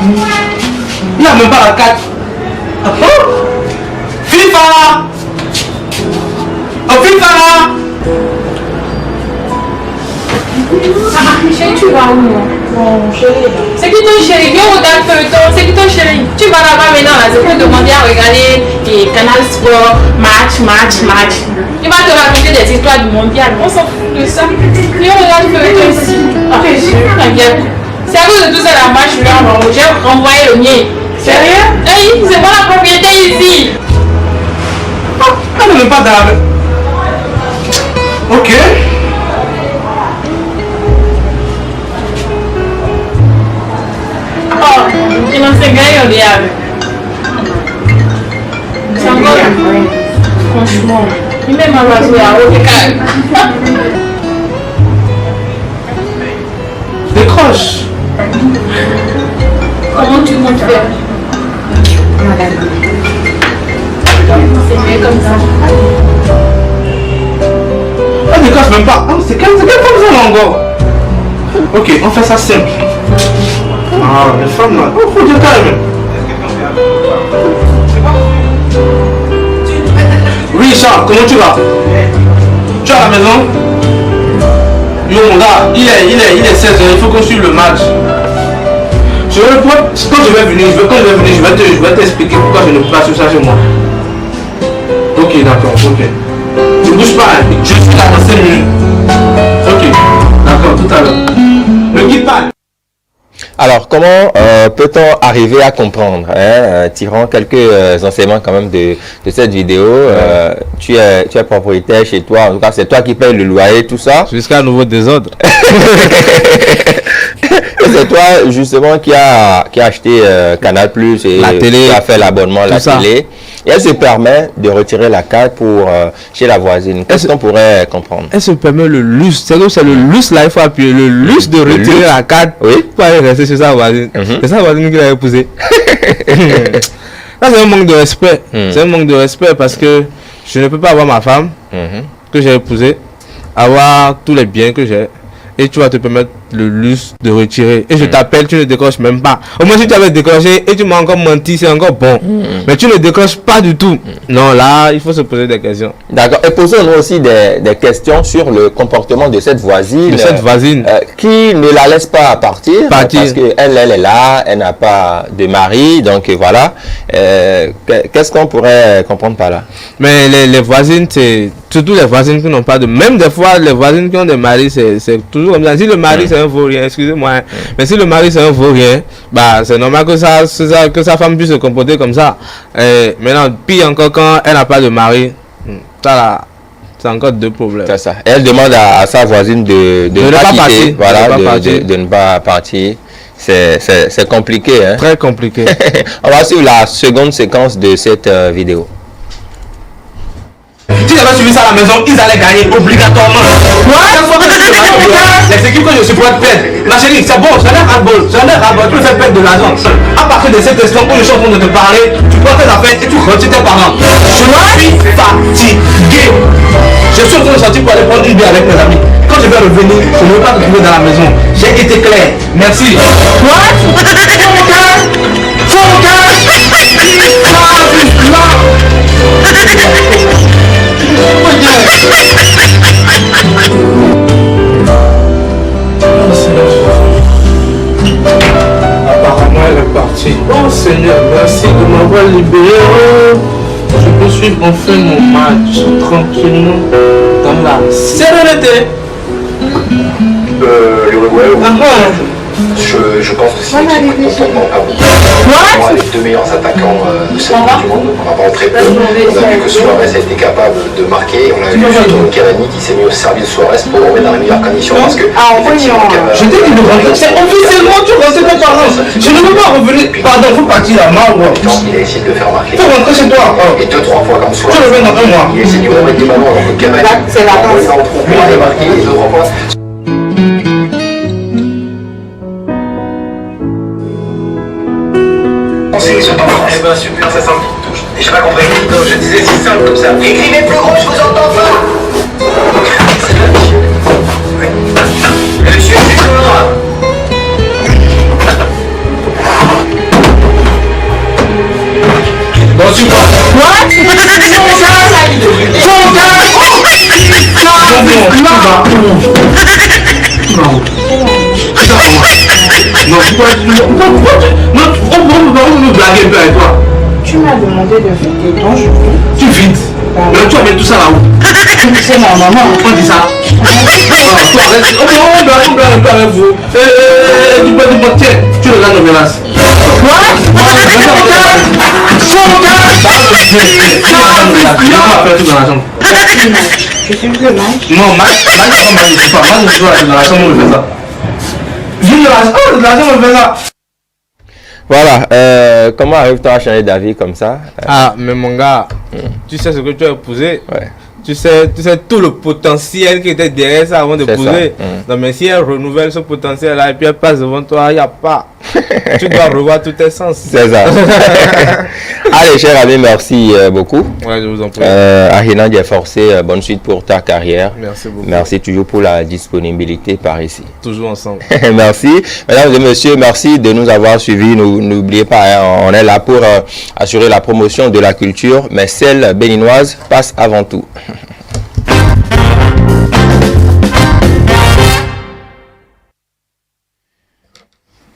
Il n'y a même pas la carte. FIFA! Oh, FIFA! Michel, tu vas où? Mon chéri. C'est qui ton chéri? Viens regarder Feuilleton. C'est qui ton chéri? Tu vas là-bas maintenant, là. C'est pour demander à regarder les Canal Sport, match. Il va te raconter des histoires du mondial. On s'en fout de ça. Viens regarder Feuilleton ici. Ok, t'inquiète. C'est à cause de tout ça, là, moi, j'ai renvoyé le mien. Sérieux? Oui, c'est moi la propriété ici. Elle ne veut pas dans la... Ok. Oh, il n'en sait gagner au diable. C'est encore là. Franchement, il met ma oiseau à haut calme. Décroche. Comment tu comptes faire? C'est mieux comme ça. Elle décroche même pas. Oh, c'est quelle femme ça là encore? Ok, on fait ça simple. Ah, les femmes là. Oh, faut dire calme. Oui, Charles, comment tu vas? Tu es à la maison? Yo, mon gars, il est 16h, il faut qu'on suive le match. Quand je vais venir, je vais t'expliquer pourquoi je ne peux pas se charger moi. Ok, d'accord, ok. Ne bouge pas, hein. Je suis là dans 5 minutes. Ok, d'accord, tout à l'heure. Ne quitte pas. Alors, comment peut-on arriver à comprendre, tirant quelques enseignements quand même de cette vidéo, tu es propriétaire chez toi, en tout cas c'est toi qui payes le loyer, tout ça. Jusqu'à un nouveau désordre. C'est toi justement qui a acheté Canal Plus et la télé, qui a fait l'abonnement à la télé. Et elle se permet de retirer la carte pour chez la voisine. Qu'est-ce qu'on pourrait comprendre? Elle se permet le luxe. C'est le luxe là, il faut appuyer. Le luxe de retirer la carte pour aller rester chez sa voisine. C'est sa voisine qui l'a épousé. Là, c'est un manque de respect. C'est un manque de respect parce que je ne peux pas avoir ma femme que j'ai épousée, avoir tous les biens que j'ai. Et tu vas te permettre le luxe de retirer. Et je t'appelle, tu ne décroches même pas. Au moins, si tu avais décroché et tu m'as encore menti, c'est encore bon. Mais tu ne décroches pas du tout. Non, là, il faut se poser des questions. D'accord. Et posons-nous aussi des questions sur le comportement de cette voisine. Qui ne la laisse pas partir. Parce qu'elle est là, elle n'a pas de mari. Donc voilà. Qu'est-ce qu'on pourrait comprendre par là? Mais les voisines, c'est surtout les voisines qui n'ont pas de... Même des fois, les voisines qui ont des maris, c'est toujours comme ça. Si le mari, c'est un vaurien, excusez-moi. Mais si le mari, c'est un vaurien, bah, c'est normal que sa femme puisse se comporter comme ça. Maintenant, pire encore quand elle n'a pas de mari. Ça là, c'est encore deux problèmes. C'est ça. Elle demande à sa voisine de ne pas quitter. Voilà, de ne pas partir. C'est compliqué. Hein? Très compliqué. On va suivre la seconde séquence de cette vidéo. Si j'avais suivi ça à la maison, ils allaient gagner obligatoirement. Chaque fois que je les équipes que je supporte perdre. Ma chérie, c'est bon, j'en ai ras-le-bol. Tu me fais perdre de l'argent. À partir de cette instant où je suis en train de te parler, tu prends tes affaires et tu retires tes parents. Je suis fatigué. Je suis en train de sortir pour aller prendre une bière avec mes amis. Quand je vais revenir, je ne veux pas te trouver dans la maison. J'ai été clair. Merci. Apparemment elle est partie. Oh Seigneur, merci de m'avoir libéré. Je peux suivre enfin mon match tranquillement dans la sérénité. L'Uruguay, je pense que c'est une équipe complètement à bout. Les deux meilleurs attaquants de cette Coupe du Monde, on en parle très peu. On a vu que Suarez a été capable de marquer. On a vu surtout Cavani qui s'est mis au service de Suarez pour remettre dans les meilleures conditions. Parce que, effectivement, je t'ai dit de rentrer. C'est officiellement tu rentres tes parents. Je ne veux pas revenir. Pardon, il faut partir là. Il a essayé de le faire marquer. Il faut rentrer chez toi. Et 2-3 fois comme Suarez. Tu reviens dans un mois. Il a essayé de remettre des ballons alors que Cavani. C'est la danse. Il a marqué 2-3 fois. Eh ben super, ça sent une petite touche. Et j'ai pas compris. Donc je disais si simple comme ça. Écrivez plus gros, je vous entends pas. C'est de la chienne. Oui. Monsieur Dutour. Bon, tu vois. What? nous blaguer un peu avec toi. Tu m'as demandé de vider, donc je vide. Tu vides. Mais tu amènes tout ça là-haut. C'est ma maman. On dit ça. On blague un peu avec vous. Tu peux dire, tiens, tu regardes nos menaces. Je suis plus mal. Non, mal, c'est pas mal, je suis pas mal, je suis pas dans la chambre, on fait ça. Viens de la chambre, on fait ça. Voilà, comment arrive-t-on à changer d'avis comme ça? Ah, mais mon gars, tu sais ce que tu as épousé? Ouais. Tu sais tout le potentiel qui était derrière ça avant de C'est poser. ça. Non, mais si elle renouvelle ce potentiel-là et puis elle passe devant toi, il n'y a pas. Tu dois revoir tous tes sens. C'est ça. Allez, cher ami, merci beaucoup. Ouais, je vous en prie. Ahina Diaforcé, bonne suite pour ta carrière. Merci beaucoup. Merci toujours pour la disponibilité par ici. Toujours ensemble. Merci. Mesdames et messieurs, merci de nous avoir suivis. N'oubliez pas, hein, on est là pour assurer la promotion de la culture, mais celle béninoise passe avant tout.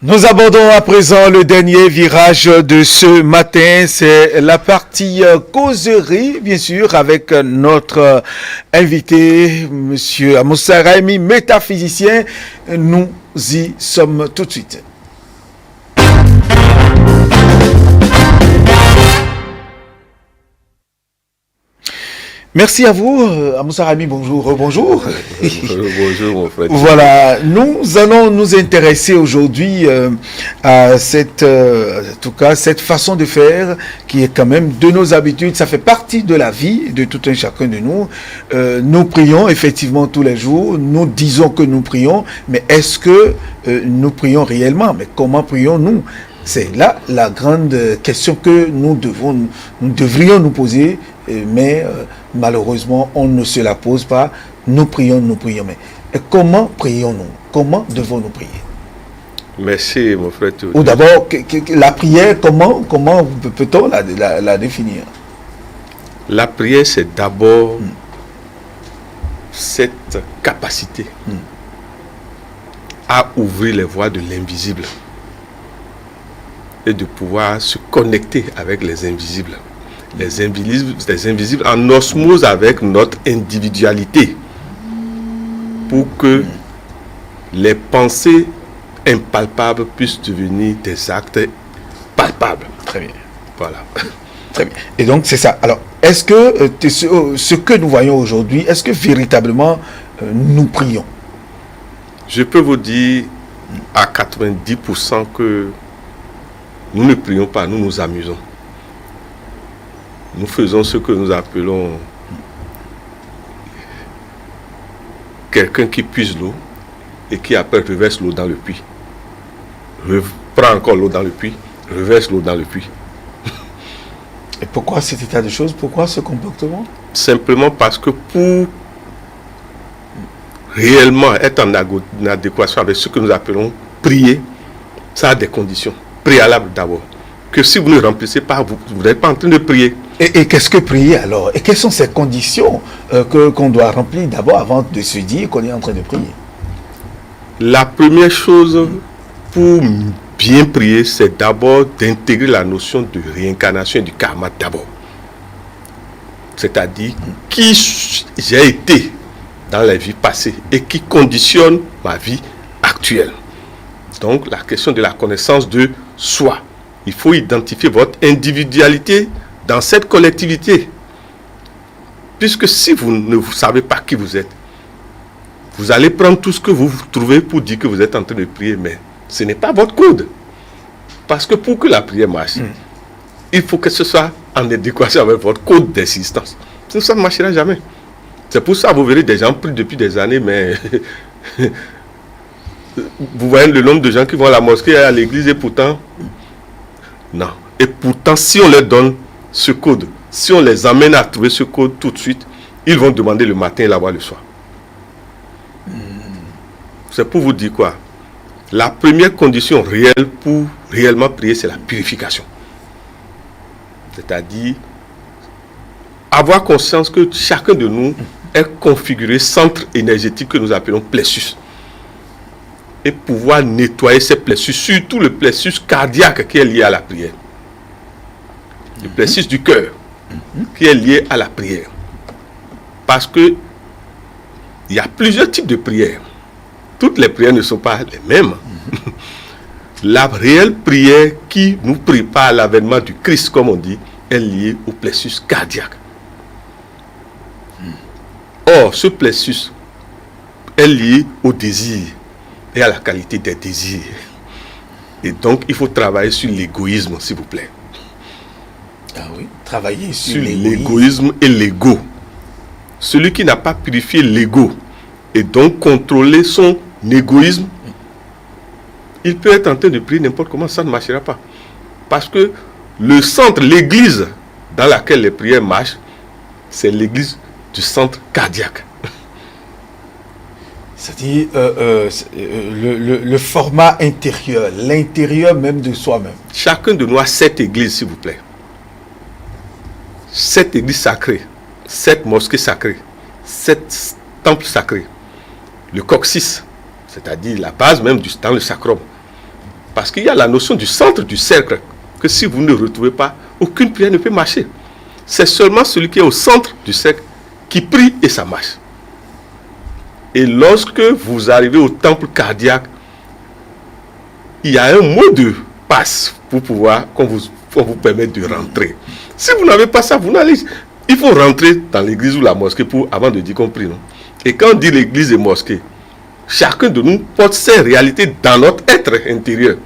Nous abordons à présent le dernier virage de ce matin. C'est la partie causerie, bien sûr, avec notre invité, Monsieur Amoussa Raimi, métaphysicien. Nous y sommes tout de suite. Merci à vous, Amoussa Raimi, bonjour. Bonjour. Bonjour, mon frère. Voilà, nous allons nous intéresser aujourd'hui à cette, en tout cas, cette façon de faire qui est quand même de nos habitudes. Ça fait partie de la vie de tout un chacun de nous. Nous prions effectivement tous les jours. Nous disons que nous prions, mais est-ce que nous prions réellement? Mais comment prions-nous? C'est là la grande question que nous devrions nous poser, mais malheureusement, on ne se la pose pas. Nous prions, mais comment prions-nous? Comment devons-nous prier? Merci, mon frère. Ou d'abord, la prière, comment peut-on la définir? La prière, c'est d'abord cette capacité à ouvrir les voies de l'invisible et de pouvoir se connecter avec les invisibles. Les invisibles en osmose avec notre individualité pour que les pensées impalpables puissent devenir des actes palpables. Très bien. Voilà. Très bien. Et donc, c'est ça. Alors, est-ce que ce que nous voyons aujourd'hui, est-ce que véritablement nous prions? Je peux vous dire à 90% que nous ne prions pas, nous nous amusons. Nous faisons ce que nous appelons quelqu'un qui puise l'eau et qui après reverse l'eau dans le puits. Prend encore l'eau dans le puits, reverse l'eau dans le puits. Et pourquoi cet état de choses? Pourquoi ce comportement? Simplement parce que pour réellement être en adéquation avec ce que nous appelons prier, ça a des conditions préalables d'abord. Que si vous ne remplissez pas, vous n'êtes pas en train de prier. Et qu'est-ce que prier alors? Et quelles sont ces conditions qu'on doit remplir d'abord avant de se dire qu'on est en train de prier? La première chose pour bien prier, c'est d'abord d'intégrer la notion de réincarnation et du karma d'abord. C'est-à-dire qui j'ai été dans la vie passée et qui conditionne ma vie actuelle. Donc la question de la connaissance de soi. Il faut identifier votre individualité dans cette collectivité. Puisque si vous ne savez pas qui vous êtes, vous allez prendre tout ce que vous trouvez pour dire que vous êtes en train de prier, mais ce n'est pas votre code. Parce que pour que la prière marche, il faut que ce soit en adéquation avec votre code d'existence. Sinon, ça ne marchera jamais. C'est pour ça que vous verrez des gens prient depuis des années, mais vous voyez le nombre de gens qui vont à la mosquée et à l'église et pourtant... Non. Et pourtant, si on leur donne ce code, si on les amène à trouver ce code tout de suite, ils vont demander le matin et l'avoir le soir. C'est pour vous dire quoi? La première condition réelle pour réellement prier, c'est la purification. C'est-à-dire avoir conscience que chacun de nous est configuré centre énergétique que nous appelons plexus. et pouvoir nettoyer ces plexus, surtout le plexus cardiaque qui est lié à la prière. Le plexus du cœur qui est lié à la prière. Parce que il y a plusieurs types de prières. Toutes les prières ne sont pas les mêmes. La réelle prière qui nous prépare à l'avènement du Christ, comme on dit, est liée au plexus cardiaque. Or, ce plexus est lié au désir et à la qualité des désirs. Et donc, il faut travailler sur l'égoïsme, s'il vous plaît. Ah oui, travailler sur l'égoïsme et l'ego. Celui qui n'a pas purifié l'ego et donc contrôlé son égoïsme, il peut être en train de prier n'importe comment, ça ne marchera pas. Parce que le centre, l'église dans laquelle les prières marchent, c'est l'église du centre cardiaque. C'est-à-dire le format intérieur, l'intérieur même de soi-même. Chacun de nous a 7 églises, s'il vous plaît. 7 églises sacrées, 7 mosquées sacrées, 7 temples sacrés. Le coccyx, c'est-à-dire la base même dans le sacrum. Parce qu'il y a la notion du centre du cercle, que si vous ne retrouvez pas, aucune prière ne peut marcher. C'est seulement celui qui est au centre du cercle qui prie et ça marche. Et lorsque vous arrivez au temple cardiaque, il y a un mot de passe pour pouvoir, qu'on vous permette de rentrer. Si vous n'avez pas ça, vous n'allez... Il faut rentrer dans l'église ou la mosquée avant de dire qu'on prie, non? Et quand on dit l'église et mosquée, chacun de nous porte ses réalités dans notre être intérieur.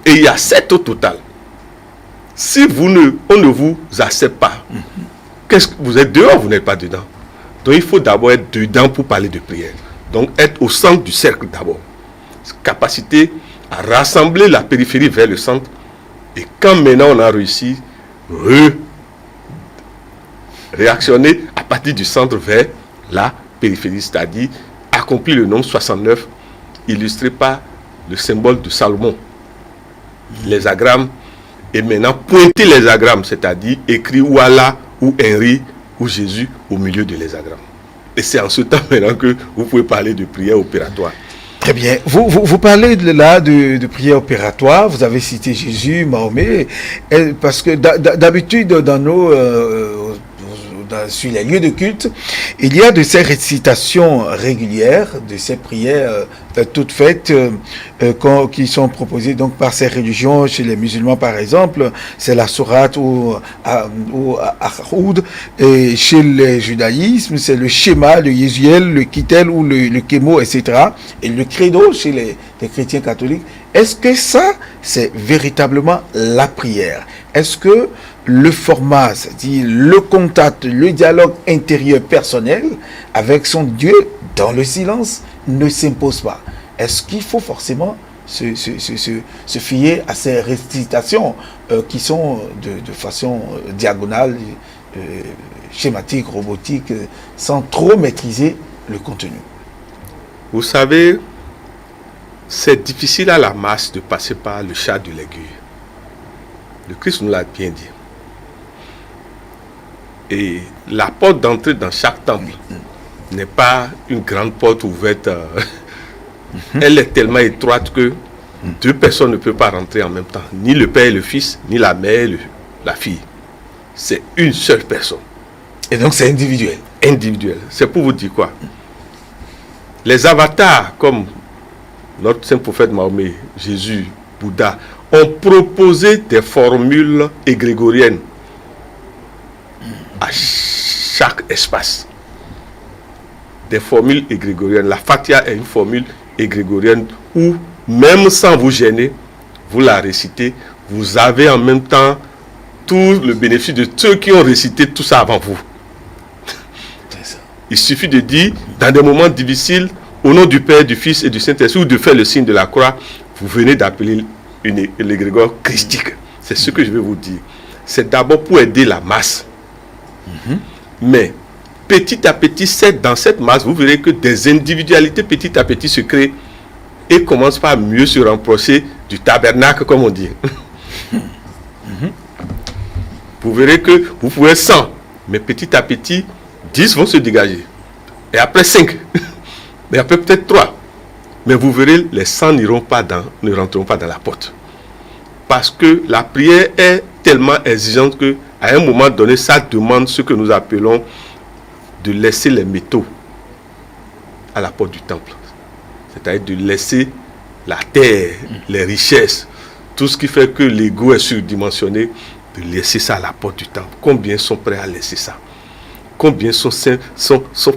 Et il y a 7 au total. Si on ne vous accepte pas, vous êtes dehors, vous n'êtes pas dedans. Donc il faut d'abord être dedans pour parler de prière. Donc être au centre du cercle d'abord. Capacité à rassembler la périphérie vers le centre. Et quand maintenant on a réussi, réactionner à partir du centre vers la périphérie, c'est-à-dire accomplir le nombre 69, illustré par le symbole de Salomon, les agrammes, et maintenant pointer les agrammes, c'est-à-dire écrire ou Allah, ou Henri, ou Jésus au milieu de les agrammes. Et c'est en ce temps maintenant que vous pouvez parler de prière opératoire. Très bien. Vous parlez de prière opératoire, vous avez cité Jésus, Mahomet, parce que d'habitude dans nos... sur les lieux de culte, il y a de ces récitations régulières, de ces prières toutes faites qui sont proposées donc par ces religions. Chez les musulmans par exemple, c'est la sourate ou Ahoud, et chez le judaïsme, c'est le schéma, le Yézuel, le Kittel ou le Kémo, etc. Et le credo chez les chrétiens catholiques. Est-ce que ça, c'est véritablement la prière? Est-ce que le format, c'est-à-dire le contact, le dialogue intérieur personnel avec son Dieu dans le silence ne s'impose pas? Est-ce qu'il faut forcément se fier à ces récitations qui sont de façon diagonale, schématique, robotique, sans trop maîtriser le contenu? Vous savez, c'est difficile à la masse de passer par le chat de l'aiguille. Le Christ nous l'a bien dit. Et la porte d'entrée dans chaque temple n'est pas une grande porte ouverte. Elle est tellement étroite que 2 personnes ne peuvent pas rentrer en même temps. Ni le père et le fils, ni la mère et la fille. C'est une seule personne. Et donc c'est individuel. Individuel. C'est pour vous dire quoi? Les avatars comme notre saint prophète Mahomet, Jésus, Bouddha, ont proposé des formules égrégoriennes à chaque espace. Des formules égrégoriennes. La Fatiha est une formule égrégorienne où, même sans vous gêner, vous la récitez, vous avez en même temps tout le bénéfice de ceux qui ont récité tout ça avant vous. Il suffit de dire, dans des moments difficiles, au nom du Père, du Fils et du Saint-Esprit, ou de faire le signe de la croix, vous venez d'appeler l'égrégore christique. C'est ce que je vais vous dire. C'est d'abord pour aider la masse. Mais petit à petit, dans cette masse, vous verrez que des individualités petit à petit se créent et commencent par mieux se rapprocher du tabernacle, comme on dit. Vous verrez que vous pouvez être 100, mais petit à petit, 10 vont se dégager. Et après 5, et après peut-être 3. Mais vous verrez, les sangs ne rentreront pas dans la porte. Parce que la prière est tellement exigeante que, à un moment donné, ça demande ce que nous appelons de laisser les métaux à la porte du temple. C'est-à-dire de laisser la terre, les richesses, tout ce qui fait que l'ego est surdimensionné, de laisser ça à la porte du temple. Combien sont prêts à laisser ça? Combien sont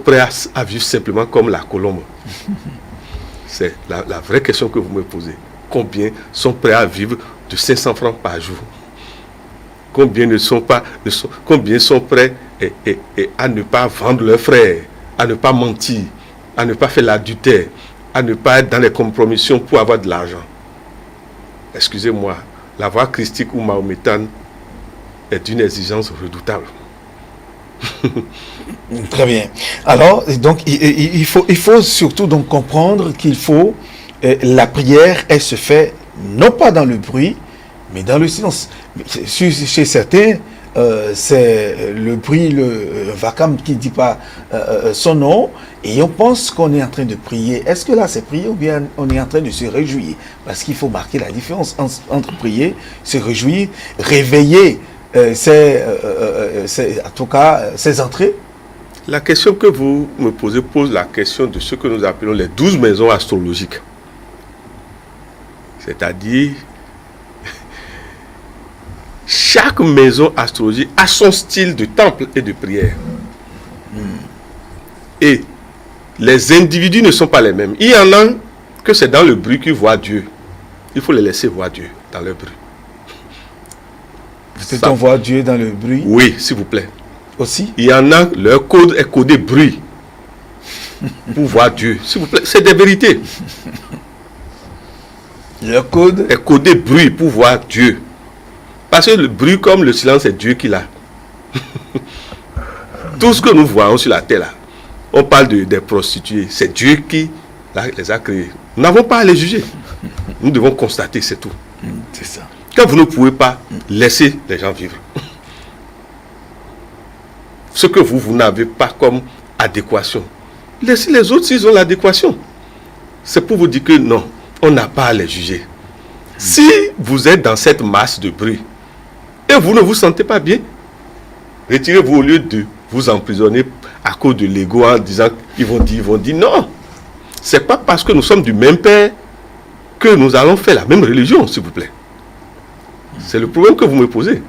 prêts à vivre simplement comme la colombe? C'est la vraie question que vous me posez. Combien sont prêts à vivre de 500 francs par jour? Combien sont prêts à ne pas vendre leurs frères, à ne pas mentir, à ne pas faire l'adultère, à ne pas être dans les compromissions pour avoir de l'argent? Excusez-moi, la voie christique ou mahométane est d'une exigence redoutable. Très bien. Alors, donc, il faut surtout donc comprendre qu'il faut, la prière, elle se fait non pas dans le bruit, mais dans le silence. Chez certains, c'est le bruit, le vacarme qui ne dit pas son nom, et on pense qu'on est en train de prier. Est-ce que là c'est prier ou bien on est en train de se réjouir? Parce qu'il faut marquer la différence entre prier, se réjouir, réveiller en tout cas ses entrées. La question que vous me posez pose la question de ce que nous appelons les 12 maisons astrologiques. C'est-à-dire, chaque maison astrologique a son style de temple et de prière. Et les individus ne sont pas les mêmes. Il y en a que c'est dans le bruit qu'ils voient Dieu. Il faut les laisser voir Dieu dans le bruit. Peut-on voir Dieu dans le bruit? Oui, s'il vous plaît. Aussi? Il y en a, leur code est codé bruit pour voir Dieu. S'il vous plaît, c'est des vérités. Leur code est codé bruit pour voir Dieu. Parce que le bruit comme le silence, c'est Dieu qui l'a. Tout ce que nous voyons sur la terre là, on parle des prostituées, c'est Dieu qui les a créés. Nous n'avons pas à les juger. Nous devons constater, c'est tout. C'est ça. Quand vous ne pouvez pas laisser les gens vivre, ce que vous n'avez pas comme adéquation, laissez les autres s'ils ont l'adéquation. C'est pour vous dire que non, on n'a pas à les juger. Si vous êtes dans cette masse de bruit et vous ne vous sentez pas bien, retirez-vous au lieu de vous emprisonner à cause de l'ego en disant ils vont dire non. C'est pas parce que nous sommes du même père que nous allons faire la même religion, s'il vous plaît. C'est le problème que vous me posez.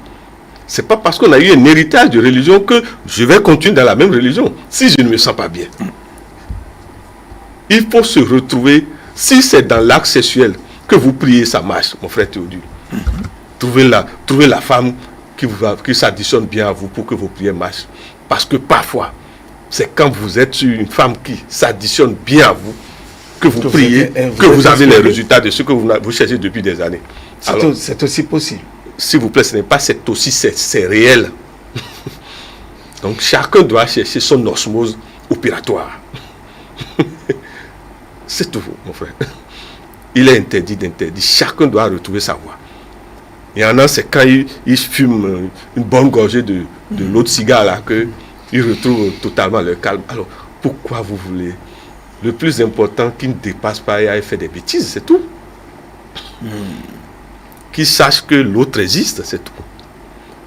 C'est pas parce qu'on a eu un héritage de religion que je vais continuer dans la même religion si je ne me sens pas bien. Il faut se retrouver. Si c'est dans l'acte sexuel que vous priez, ça marche, mon frère Théodule. Trouvez la femme qui s'additionne bien à vous pour que vos prières marchent. Parce que parfois, c'est quand vous êtes une femme qui s'additionne bien à vous, que vous priez, que vous avez les résultats de ce que vous cherchez depuis des années. C'est aussi possible. S'il vous plaît, ce n'est pas c'est réel. Donc chacun doit chercher son osmose opératoire. C'est tout, mon frère. Il est interdit d'interdire. Chacun doit retrouver sa voie. Il y en a, c'est quand ils fument une bonne gorgée de l'autre cigare là qu'ils retrouvent totalement leur calme. Alors, pourquoi vous voulez? Le plus important, qu'il ne dépasse pas et aille faire des bêtises, c'est tout. Qu'il sache que l'autre existe, c'est tout.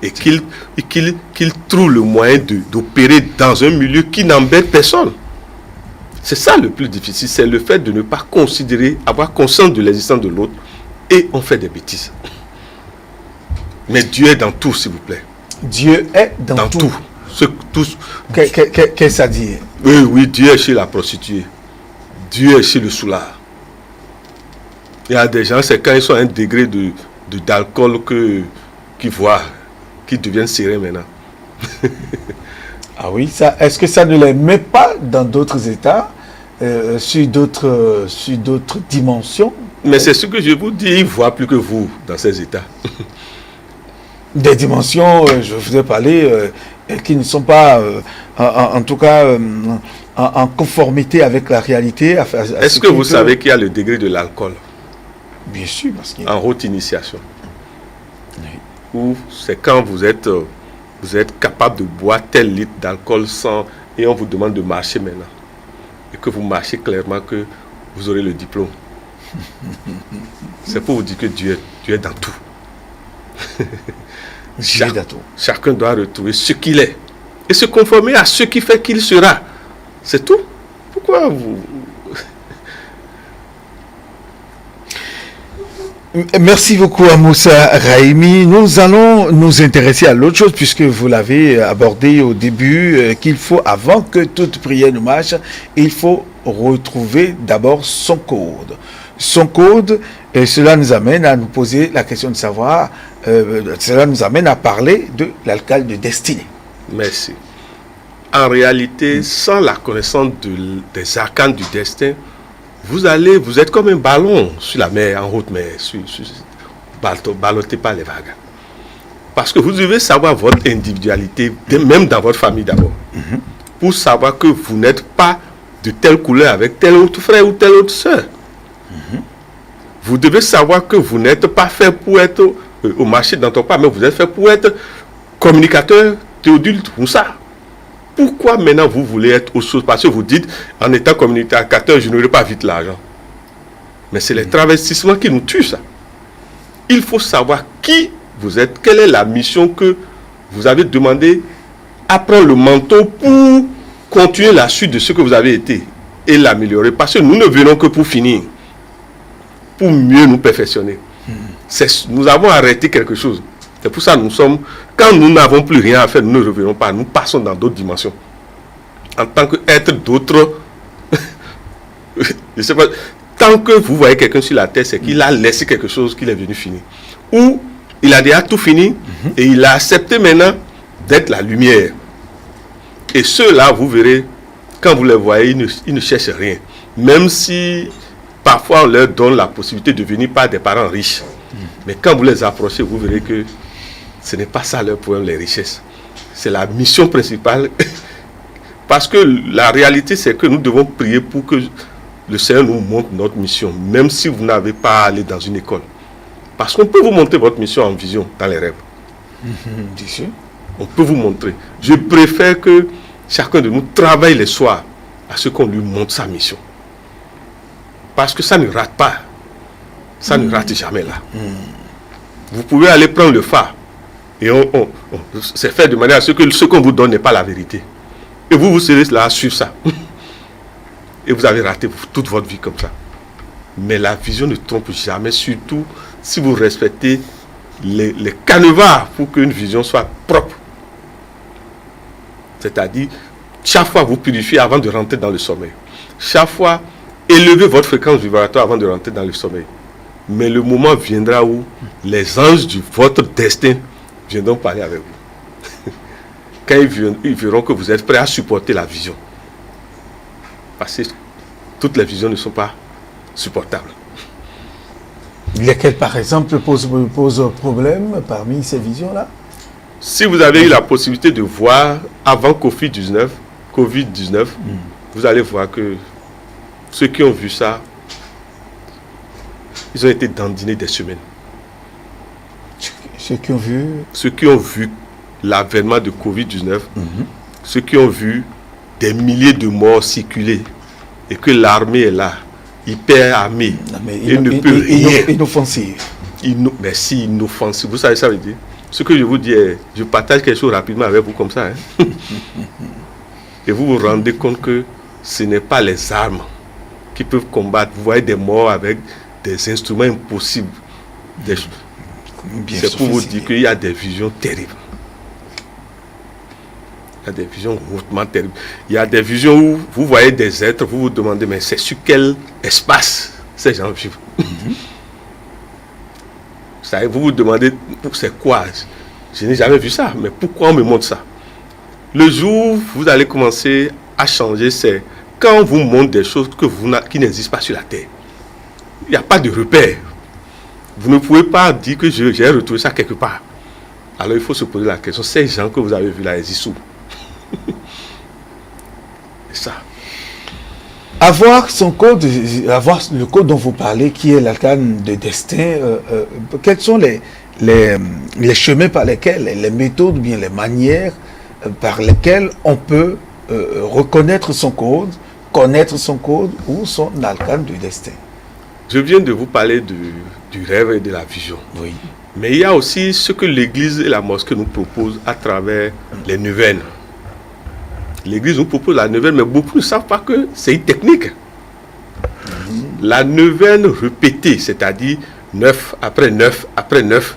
Et qu'il trouve le moyen d'opérer dans un milieu qui n'embête personne. C'est ça le plus difficile, c'est le fait de ne pas considérer, avoir conscience de l'existence de l'autre et on fait des bêtises. Mais Dieu est dans tout, s'il vous plaît. Dieu est dans tout. Qu'est-ce que ça dit? Oui, Dieu est chez la prostituée. Dieu est chez le soulard. Il y a des gens, c'est quand ils sont à un degré d'alcool qu'ils voient, qu'ils deviennent serrés maintenant. Ah oui, est-ce que ça ne les met pas dans d'autres états, sur d'autres dimensions? Mais c'est ce que je vous dis, ils ne voient plus que vous dans ces états. Des dimensions, je vous ai parlé, qui ne sont pas, en tout cas, en conformité avec la réalité. Est-ce que vous savez qu'il y a le degré de l'alcool? Bien sûr, parce qu'il y a... En haute initiation. Oui. Ou c'est quand vous êtes capable de boire tel litre d'alcool sans... Et on vous demande de marcher maintenant. Et que vous marchez clairement que vous aurez le diplôme. C'est pour vous dire que Dieu est dans tout. Chacun doit retrouver ce qu'il est et se conformer à ce qui fait qu'il sera. C'est tout. Pourquoi vous... Merci beaucoup à Moussa Rahimi. Nous allons nous intéresser à l'autre chose puisque vous l'avez abordé au début, qu'il faut, avant que toute prière ne marche, il faut retrouver d'abord son code. Son code, et cela nous amène à nous poser la question de savoir, cela nous amène à parler de l'alcalde de destinée. Merci. En réalité, sans la connaissance des arcanes du destin, vous êtes comme un ballon sur la mer, en haute mer, ballotté par les vagues. Parce que vous devez savoir votre individualité, même dans votre famille d'abord, pour savoir que vous n'êtes pas de telle couleur avec tel autre frère ou telle autre soeur. Vous devez savoir que vous n'êtes pas fait pour être au marché dans ton pas, mais vous êtes fait pour être communicateur, Théodule Moussa. Pourquoi maintenant vous voulez être autre chose? Parce que vous dites, en étant communicateur, je n'aurai pas vite l'argent. Mais c'est les travestissements qui nous tuent, ça. Il faut savoir qui vous êtes, quelle est la mission que vous avez demandé à prendre le manteau pour continuer la suite de ce que vous avez été et l'améliorer. Parce que nous ne venons que pour finir, pour mieux nous perfectionner. Nous avons arrêté quelque chose. C'est pour ça que nous sommes, quand nous n'avons plus rien à faire, nous ne revenons pas, nous passons dans d'autres dimensions. En tant qu'être d'autres, je sais pas, tant que vous voyez quelqu'un sur la terre, c'est qu'il a laissé quelque chose qu'il est venu finir. Ou il a déjà tout fini et il a accepté maintenant d'être la lumière. Et ceux-là, vous verrez, quand vous les voyez, ils ne cherchent rien. Même si parfois on leur donne la possibilité de venir par des parents riches. Mais quand vous les approchez, vous verrez que ce n'est pas ça leur problème, les richesses. C'est la mission principale. Parce que la réalité, c'est que nous devons prier pour que le Seigneur nous montre notre mission, même si vous n'avez pas allé dans une école. Parce qu'on peut vous montrer votre mission en vision, dans les rêves. On peut vous montrer. Je préfère que chacun de nous travaille les soirs à ce qu'on lui montre sa mission. Parce que ça ne rate pas. Ça ne rate jamais là. Vous pouvez aller prendre le phare. Et c'est fait de manière à ce que ce qu'on vous donne n'est pas la vérité. Et vous serez là sur ça. Et vous avez raté toute votre vie comme ça. Mais la vision ne trompe jamais, surtout si vous respectez les canevas pour qu'une vision soit propre. C'est-à-dire, chaque fois vous purifiez avant de rentrer dans le sommeil. Chaque fois, élevez votre fréquence vibratoire avant de rentrer dans le sommeil. Mais le moment viendra où les anges de votre destin viendront parler avec vous. Quand ils verront que vous êtes prêt à supporter la vision. Parce que toutes les visions ne sont pas supportables. Lesquelles, par exemple, posent problème parmi ces visions-là? Si vous avez eu la possibilité de voir avant Covid-19, vous allez voir que ceux qui ont vu ça, ils ont été dandinés des semaines. Ceux qui ont vu l'avènement de Covid-19, ceux qui ont vu des milliers de morts circuler et que l'armée est là, hyper armée, et ne peut rien. Inoffensive. Merci, inoffensive. Vous savez ça veut dire? Ce que je vous dis, je partage quelque chose rapidement avec vous comme ça. Et vous vous rendez compte que ce n'est pas les armes qui peuvent combattre. Vous voyez des morts avec des instruments impossibles. C'est pour vous dire qu'il y a des visions terribles. Il y a des visions hautement terribles. Il y a des visions où vous voyez des êtres, vous vous demandez, mais c'est sur quel espace ces gens vivent? Vous vous demandez, c'est quoi? Je n'ai jamais vu ça, mais pourquoi on me montre ça? Le jour où vous allez commencer à changer, c'est quand on vous montre des choses qui n'existent pas sur la terre. Il n'y a pas de repère. Vous ne pouvez pas dire que j'ai retrouvé ça quelque part. Alors il faut se poser la question, ces gens que vous avez vus là, existent où? C'est ça. Avoir son code, avoir le code dont vous parlez, qui est l'arcane de destin, quels sont les chemins par lesquels, les méthodes ou bien les manières par lesquelles on peut reconnaître son code connaître son code ou son arcane du destin. Je viens de vous parler du rêve et de la vision. Oui. Mais il y a aussi ce que l'Église et la mosquée nous proposent à travers les neuvaines. L'Église nous propose la neuvaine, mais beaucoup ne savent pas que c'est une technique. La neuvaine répétée, c'est-à-dire 9 après 9 après 9,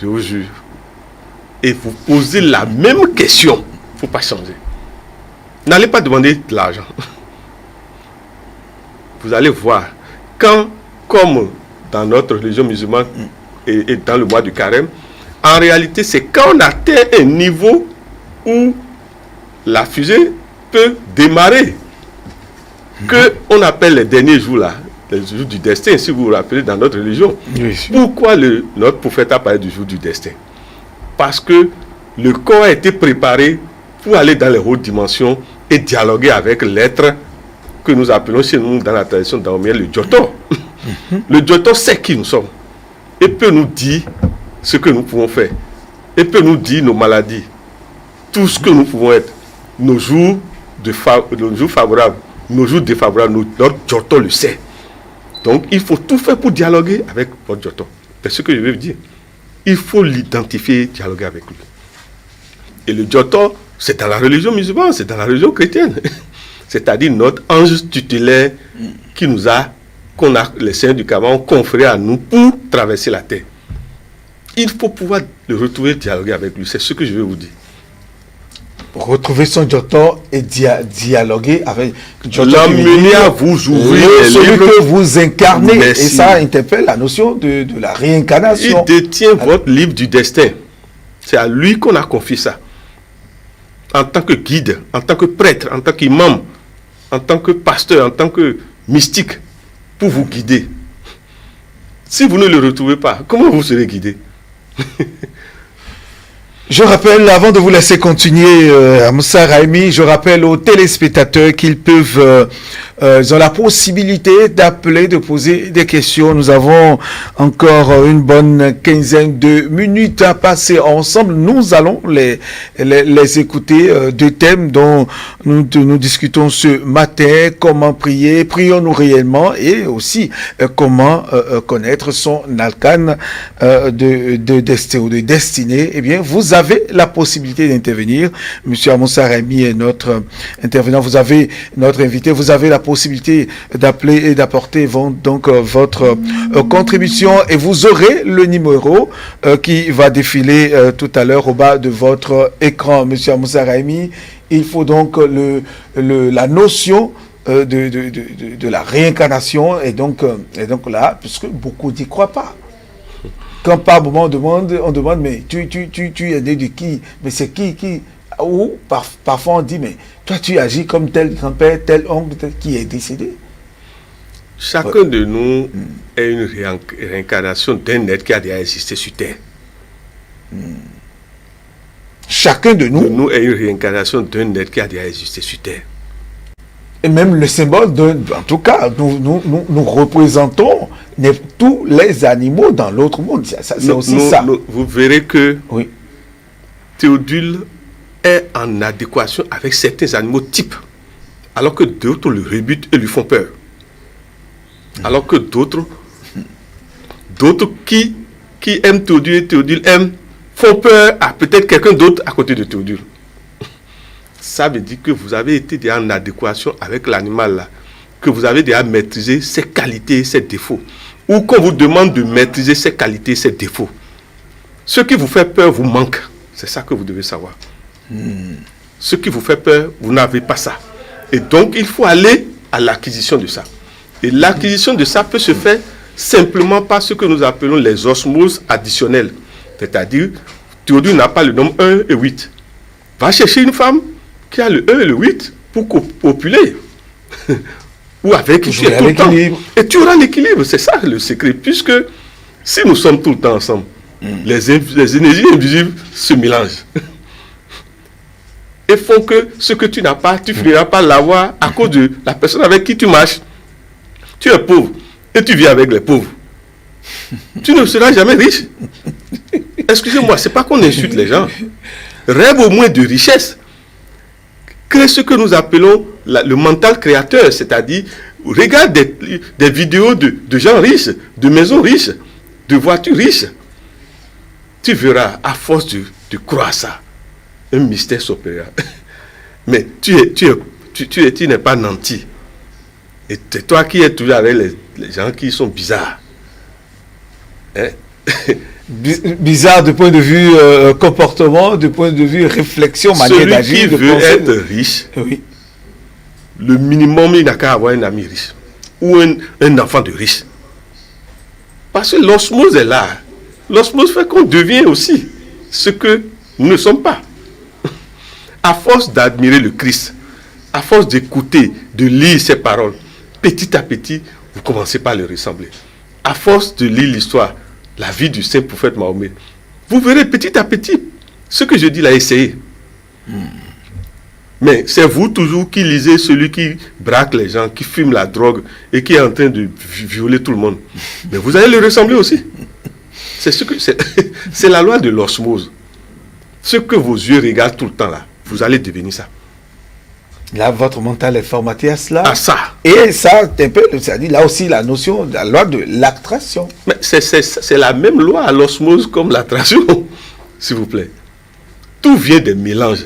je vous jure. Et vous posez la même question. Il ne faut pas changer. N'allez pas demander de l'argent. Vous allez voir. Quand, comme dans notre religion musulmane et dans le mois du carême, en réalité, c'est quand on atteint un niveau où la fusée peut démarrer, que on appelle les derniers jours là, les jours du destin, si vous vous rappelez dans notre religion. Oui. Pourquoi notre prophète a parlé du jour du destin? Parce que le corps a été préparé pour aller dans les hautes dimensions et dialoguer avec l'être que nous appelons chez nous dans la tradition daomienne le Djoto. Le Djoto sait qui nous sommes et peut nous dire ce que nous pouvons faire et peut nous dire nos maladies, tout ce que nous pouvons être, nos jours favorables, nos jours défavorables, notre Djoto le sait. Donc il faut tout faire pour dialoguer avec votre Djoto. C'est ce que je veux vous dire. Il faut l'identifier, dialoguer avec lui. Et le Djoto, c'est dans la religion musulmane, c'est dans la religion chrétienne. C'est-à-dire notre ange tutélaire qu'on a, les seigneurs du Kaaba ont conféré à nous pour traverser la terre. Il faut pouvoir le retrouver, dialoguer avec lui. C'est ce que je veux vous dire. Pour retrouver son Djoto et dialoguer avec Djoto. L'amener à vous ouvrir celui que vous incarnez. Merci. Et ça interpelle la notion de la réincarnation. Il détient votre livre du destin. C'est à lui qu'on a confié ça. En tant que guide, en tant que prêtre, en tant qu'imam, en tant que pasteur, en tant que mystique, pour vous guider. Si vous ne le retrouvez pas, comment vous serez guidé? Je rappelle, avant de vous laisser continuer, Moussa Raimi, je rappelle aux téléspectateurs qu'ils peuvent, ils ont la possibilité d'appeler, de poser des questions. Nous avons encore une bonne quinzaine de minutes à passer ensemble. Nous allons les écouter. Deux thèmes dont nous discutons ce matin. Comment prier, prions-nous réellement, et aussi comment connaître son arcane de destin ou de destinée. Eh bien, vous avez la possibilité d'intervenir. Monsieur Moussa Raimi est notre intervenant. Vous avez notre invité. Vous avez la possibilité d'appeler et d'apporter donc votre contribution, et vous aurez le numéro qui va défiler tout à l'heure au bas de votre écran. Monsieur Moussa Raimi, il faut donc la notion de la réincarnation, et donc là, puisque beaucoup n'y croient pas. Quand par moment on demande, mais tu es né de qui? Mais c'est qui? Ou parfois on dit, mais toi tu agis comme tel grand-père, tel oncle, tel qui est décédé. Chacun de nous est une réincarnation d'un être qui a déjà existé sur Terre. Chacun de nous est une réincarnation d'un être qui a déjà existé sur Terre. Et même le symbole en tout cas, nous représentons tous les animaux dans l'autre monde. C'est aussi ça. Vous verrez que Théodule est en adéquation avec certains animaux types, alors que d'autres le rebutent et lui font peur. Alors que d'autres qui aiment Théodule et Théodule font peur à peut-être quelqu'un d'autre à côté de Théodule. Ça veut dire que vous avez été déjà en adéquation avec l'animal là, que vous avez déjà maîtrisé ses qualités et ses défauts, ou qu'on vous demande de maîtriser ses qualités et ses défauts. Ce qui vous fait peur vous manque. C'est ça que vous devez savoir. Ce qui vous fait peur, vous n'avez pas ça. Et donc, il faut aller à l'acquisition de ça. Et l'acquisition de ça peut se faire simplement par ce que nous appelons les osmoses additionnelles. C'est-à-dire, Théodule n'a pas le nombre 1 et 8. Va chercher une femme qui a le 1 et le 8 pour copuler. Ou avec qui tu es tout le temps. Et tu auras l'équilibre. C'est ça le secret. Puisque si nous sommes tout le temps ensemble, les énergies invisibles se mélangent. Et font que ce que tu n'as pas, tu finiras par l'avoir à cause de la personne avec qui tu marches. Tu es pauvre et tu vis avec les pauvres. Tu ne seras jamais riche. Excusez-moi, c'est pas qu'on insulte les gens. Rêve au moins de richesse. Crée ce que nous appelons le mental créateur, c'est-à-dire, regarde des vidéos de gens riches, de maisons riches, de voitures riches. Tu verras, à force de croire ça, un mystère s'opérera. Mais tu n'es pas nanti. Et c'est toi qui es toujours avec les gens qui sont bizarres. Hein? Bizarre du point de vue comportement, du point de vue réflexion, manière d'agir. Celui qui veut être riche, oui. Le minimum, il n'a qu'à avoir un ami riche. Ou un enfant de riche. Parce que l'osmose est là. L'osmose fait qu'on devient aussi ce que nous ne sommes pas. À force d'admirer le Christ, à force d'écouter, de lire ses paroles, petit à petit, vous commencez par le ressembler. À force de lire l'histoire, la vie du saint prophète Mahomet, vous verrez petit à petit ce que je dis là, essayez. Mais c'est vous toujours qui lisez celui qui braque les gens, qui fume la drogue et qui est en train de violer tout le monde. Mais vous allez le ressembler aussi. C'est la loi de l'osmose. Ce que vos yeux regardent tout le temps là, vous allez devenir ça. Là, votre mental est formaté à cela. À ça. Et ça, un peu, c'est-à-dire là aussi la notion, la loi de l'attraction. Mais c'est la même loi à l'osmose comme l'attraction, s'il vous plaît. Tout vient des mélanges.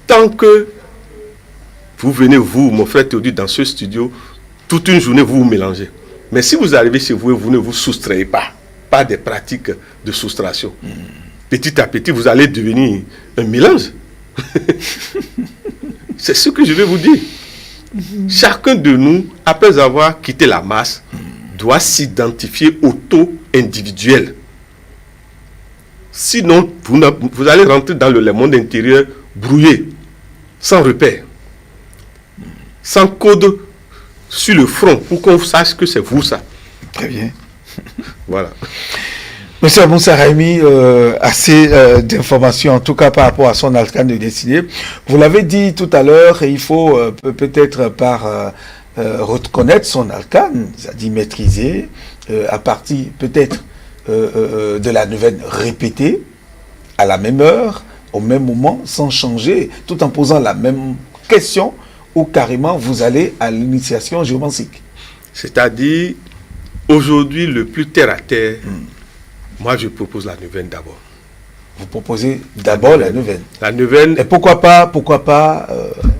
Tant que vous venez, vous, mon frère Théodule, dans ce studio, toute une journée, vous vous mélangez. Mais si vous arrivez chez vous et vous ne vous soustrayez pas des pratiques de soustraction, petit à petit, vous allez devenir un mélange. C'est ce que je vais vous dire. Chacun de nous, après avoir quitté la masse, doit s'identifier au taux individuel. Sinon, vous allez rentrer dans le monde intérieur brouillé, sans repère, sans code sur le front, pour qu'on sache que c'est vous ça. Très bien. Voilà. Monsieur Moussa Raimi, assez d'informations, en tout cas par rapport à son arcane de destinée. Vous l'avez dit tout à l'heure, et il faut peut-être reconnaître son arcane, c'est-à-dire maîtriser, à partir peut-être de la neuvaine répétée, à la même heure, au même moment, sans changer, tout en posant la même question, ou carrément vous allez à l'initiation géomantique. C'est-à-dire, aujourd'hui, le plus terre à terre, moi, je propose la neuvaine d'abord. Vous proposez d'abord la neuvaine. La neuvaine. Et pourquoi pas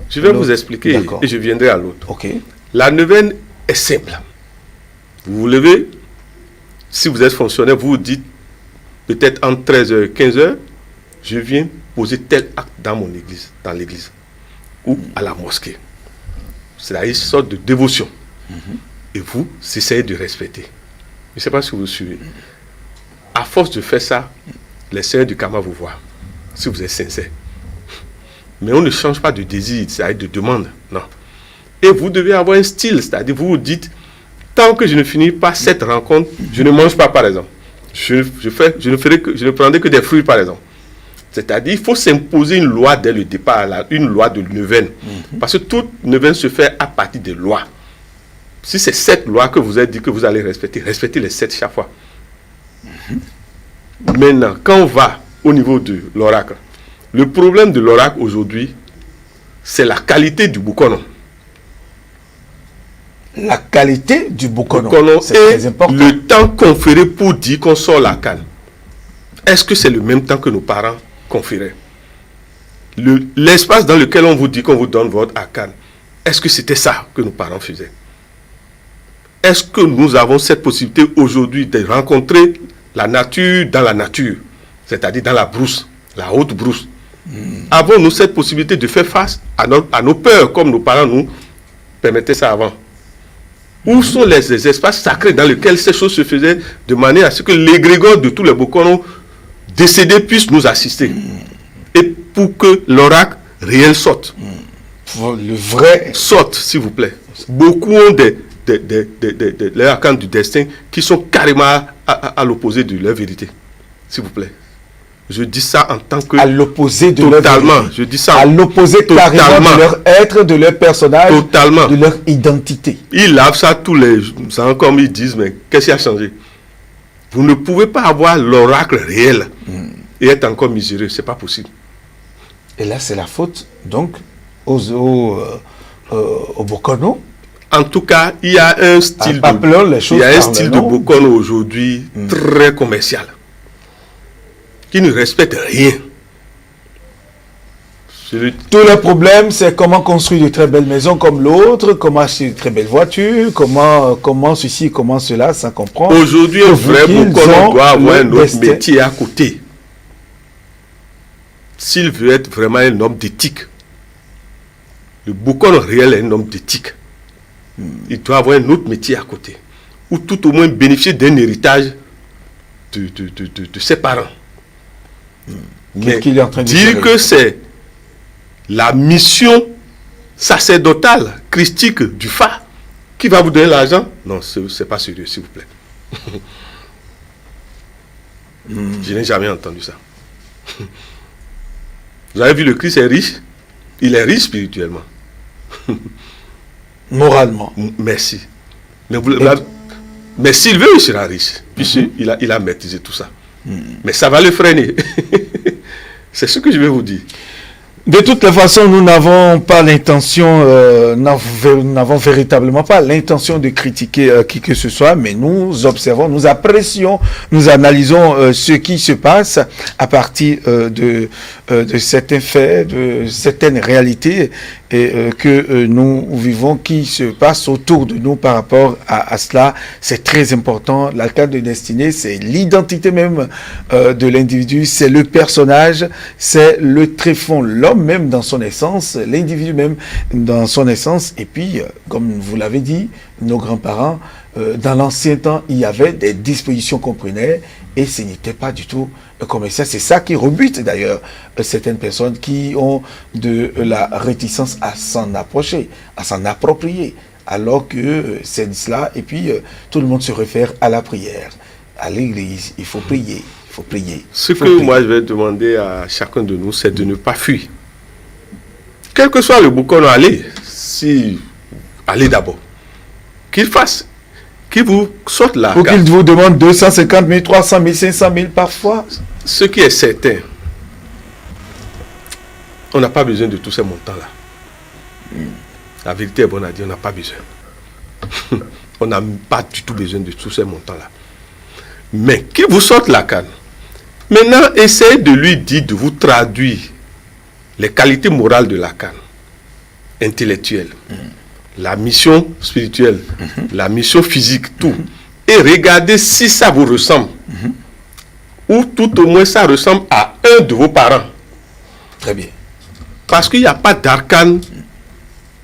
je vais vous expliquer et je viendrai à l'autre. Ok. La neuvaine est simple. Vous vous levez, si vous êtes fonctionnaire, vous vous dites, peut-être entre 13h et 15h, je viens poser tel acte dans mon église, dans l'église, ou à la mosquée. C'est une sorte de dévotion. Et vous, essayez de respecter. Je ne sais pas si vous suivez. À force de faire ça, les seigneurs du karma vous voient, si vous êtes sincère. Mais on ne change pas de désir, c'est-à-dire de demande, non. Et vous devez avoir un style, c'est-à-dire vous vous dites, tant que je ne finis pas cette rencontre, je ne mange pas, par exemple. Je ne prendrai que des fruits, par exemple. C'est-à-dire, il faut s'imposer une loi dès le départ, une loi de neuvaine. Parce que toute neuvaine se fait à partir des lois. Si c'est 7 lois que vous avez dit que vous allez respecter, respectez les 7 chaque fois. Maintenant, quand on va au niveau de l'oracle, le problème de l'oracle aujourd'hui, c'est la qualité du bouconon. La qualité du bouconon, c'est très important. Le temps conféré pour dire qu'on sort la canne. Est-ce que c'est le même temps que nos parents conféraient? L'espace dans lequel on vous dit qu'on vous donne votre arcane, est-ce que c'était ça que nos parents faisaient? Est-ce que nous avons cette possibilité aujourd'hui de rencontrer la nature dans la nature, c'est-à-dire dans la brousse, la haute brousse? Avons-nous cette possibilité de faire face à nos peurs comme nos parents nous permettaient ça avant? Où sont les espaces sacrés dans lesquels ces choses se faisaient de manière à ce que l'égrégore de tous les Bokonos décédés puissent nous assister? Et pour que l'oracle réel sorte. Le vrai sorte, s'il vous plaît. Beaucoup ont les arcanes du destin qui sont carrément à l'opposé de leur vérité. S'il vous plaît. Je dis ça en tant que... À l'opposé de leur vérité. Je dis ça à l'opposé carrément de leur être, de leur personnage, de leur identité. Ils lavent ça tous les jours, comme ils disent, mais qu'est-ce qui a changé? Vous ne pouvez pas avoir l'oracle réel et être encore miséreux, c'est pas possible. Et là, c'est la faute, donc, aux au Bokono. En tout cas, il y a un style de Bokono aujourd'hui très commercial, qui ne respecte rien. Tout le problème, c'est comment construire de très belles maisons comme l'autre, comment acheter de très belles voitures, comment ceci, comment cela, ça comprend. Aujourd'hui, un vrai Bokono doit avoir un autre métier à côté. S'il veut être vraiment un homme d'éthique, le Bokono réel est un homme d'éthique. Il doit avoir un autre métier à côté, ou tout au moins bénéficier d'un héritage de ses parents. Mais dire que c'est la mission sacerdotale, christique du phare qui va vous donner l'argent, non, c'est pas sérieux, s'il vous plaît. Je n'ai jamais entendu ça. Vous avez vu, le Christ est riche, il est riche spirituellement. Moralement. Merci. Mais s'il veut, il sera riche, puisqu'il a maîtrisé tout ça. Mais ça va le freiner. C'est ce que je vais vous dire. De toute façon, nous n'avons pas l'intention, n'avons véritablement pas l'intention de critiquer qui que ce soit, mais nous observons, nous apprécions, nous analysons ce qui se passe à partir de certains faits, de certaines réalités et que nous vivons, qui se passe autour de nous par rapport à cela. C'est très important. La carte de destinée, c'est l'identité même de l'individu, c'est le personnage, c'est le tréfonds, l'homme même dans son essence, l'individu même dans son essence. Et puis, comme vous l'avez dit, nos grands-parents, dans l'ancien temps, il y avait des dispositions qu'on prenait et ce n'était pas du tout commercial. C'est ça qui rebute d'ailleurs certaines personnes qui ont de la réticence à s'en approcher, à s'en approprier, alors que c'est cela. Et puis, tout le monde se réfère à la prière. À l'église, il faut prier. Il faut prier. Ce que moi je vais demander à chacun de nous, c'est de ne pas fuir. Quel que soit le Bokono, allez d'abord. Qu'il fasse, qu'il vous sorte là. Ou qu'il vous demande 250 000, 300 000, 500 000 parfois. Ce qui est certain, on n'a pas besoin de tous ces montants-là. La vérité est bonne à dire, on n'a pas besoin. On n'a pas du tout besoin de tous ces montants-là. Mais qu'il vous sorte la canne. Maintenant, essayez de lui dire, de vous traduire les qualités morales de la canne, intellectuelle, la mission spirituelle, la mission physique, tout. Et regardez si ça vous ressemble. Ou tout au moins ça ressemble à un de vos parents. Très bien. Parce qu'il n'y a pas d'arcane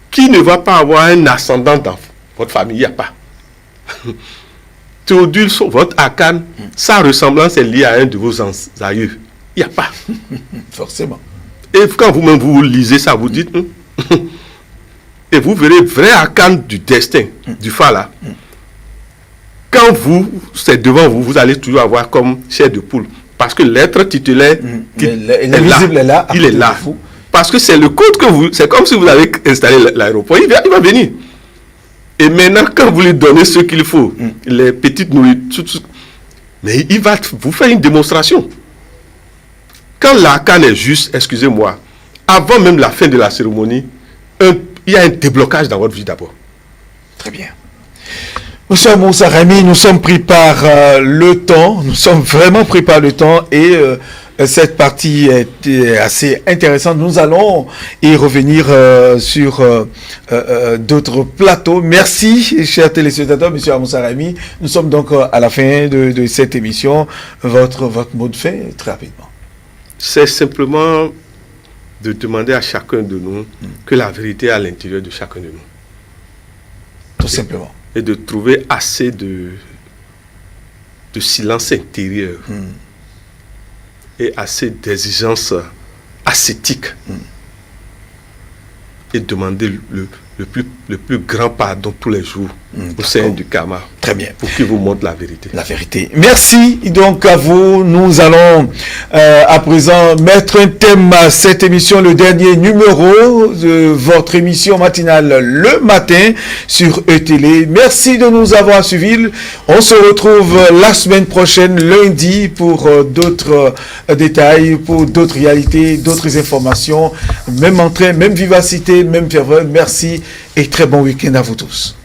qui ne va pas avoir un ascendant dans votre famille. Il n'y a pas. Théodule, votre arcane, sa ressemblance est liée à un de vos aïeux. Il n'y a pas. Forcément. Et quand vous-même vous lisez ça, vous dites, et vous verrez vrai arcane du destin, du Fala. Quand c'est devant vous, vous allez toujours avoir comme chair de poule. Parce que l'être titulaire, il est là. Parce que c'est le code que vous, c'est comme si vous avez installé l'aéroport, il va venir. Et maintenant, quand vous lui donnez ce qu'il faut, les petites nourritures, mais il va vous faire une démonstration. Quand l'arcane est juste, excusez-moi, avant même la fin de la cérémonie, il y a un déblocage dans votre vie d'abord. Très bien. Monsieur Moussa Rami, nous sommes pris par le temps, nous sommes vraiment pris par le temps et cette partie est assez intéressante. Nous allons y revenir sur d'autres plateaux. Merci, chers téléspectateurs, monsieur Moussa Rami. Nous sommes donc à la fin de cette émission. Votre mot de fin, très rapidement. C'est simplement de demander à chacun de nous que la vérité est à l'intérieur de chacun de nous. Tout simplement. Et de trouver assez de silence intérieur et assez d'exigences ascétiques et demander le plus grand pardon tous les jours au Seigneur du Karma. Très bien. Pour qu'il vous montre la vérité. La vérité. Merci donc à vous. Nous allons à présent mettre un thème à cette émission, le dernier numéro de votre émission matinale le matin sur ETélé. Merci de nous avoir suivis. On se retrouve la semaine prochaine, lundi, pour d'autres détails, pour d'autres réalités, d'autres informations. Même entrain, même vivacité, même ferveur. Merci et très bon week-end à vous tous.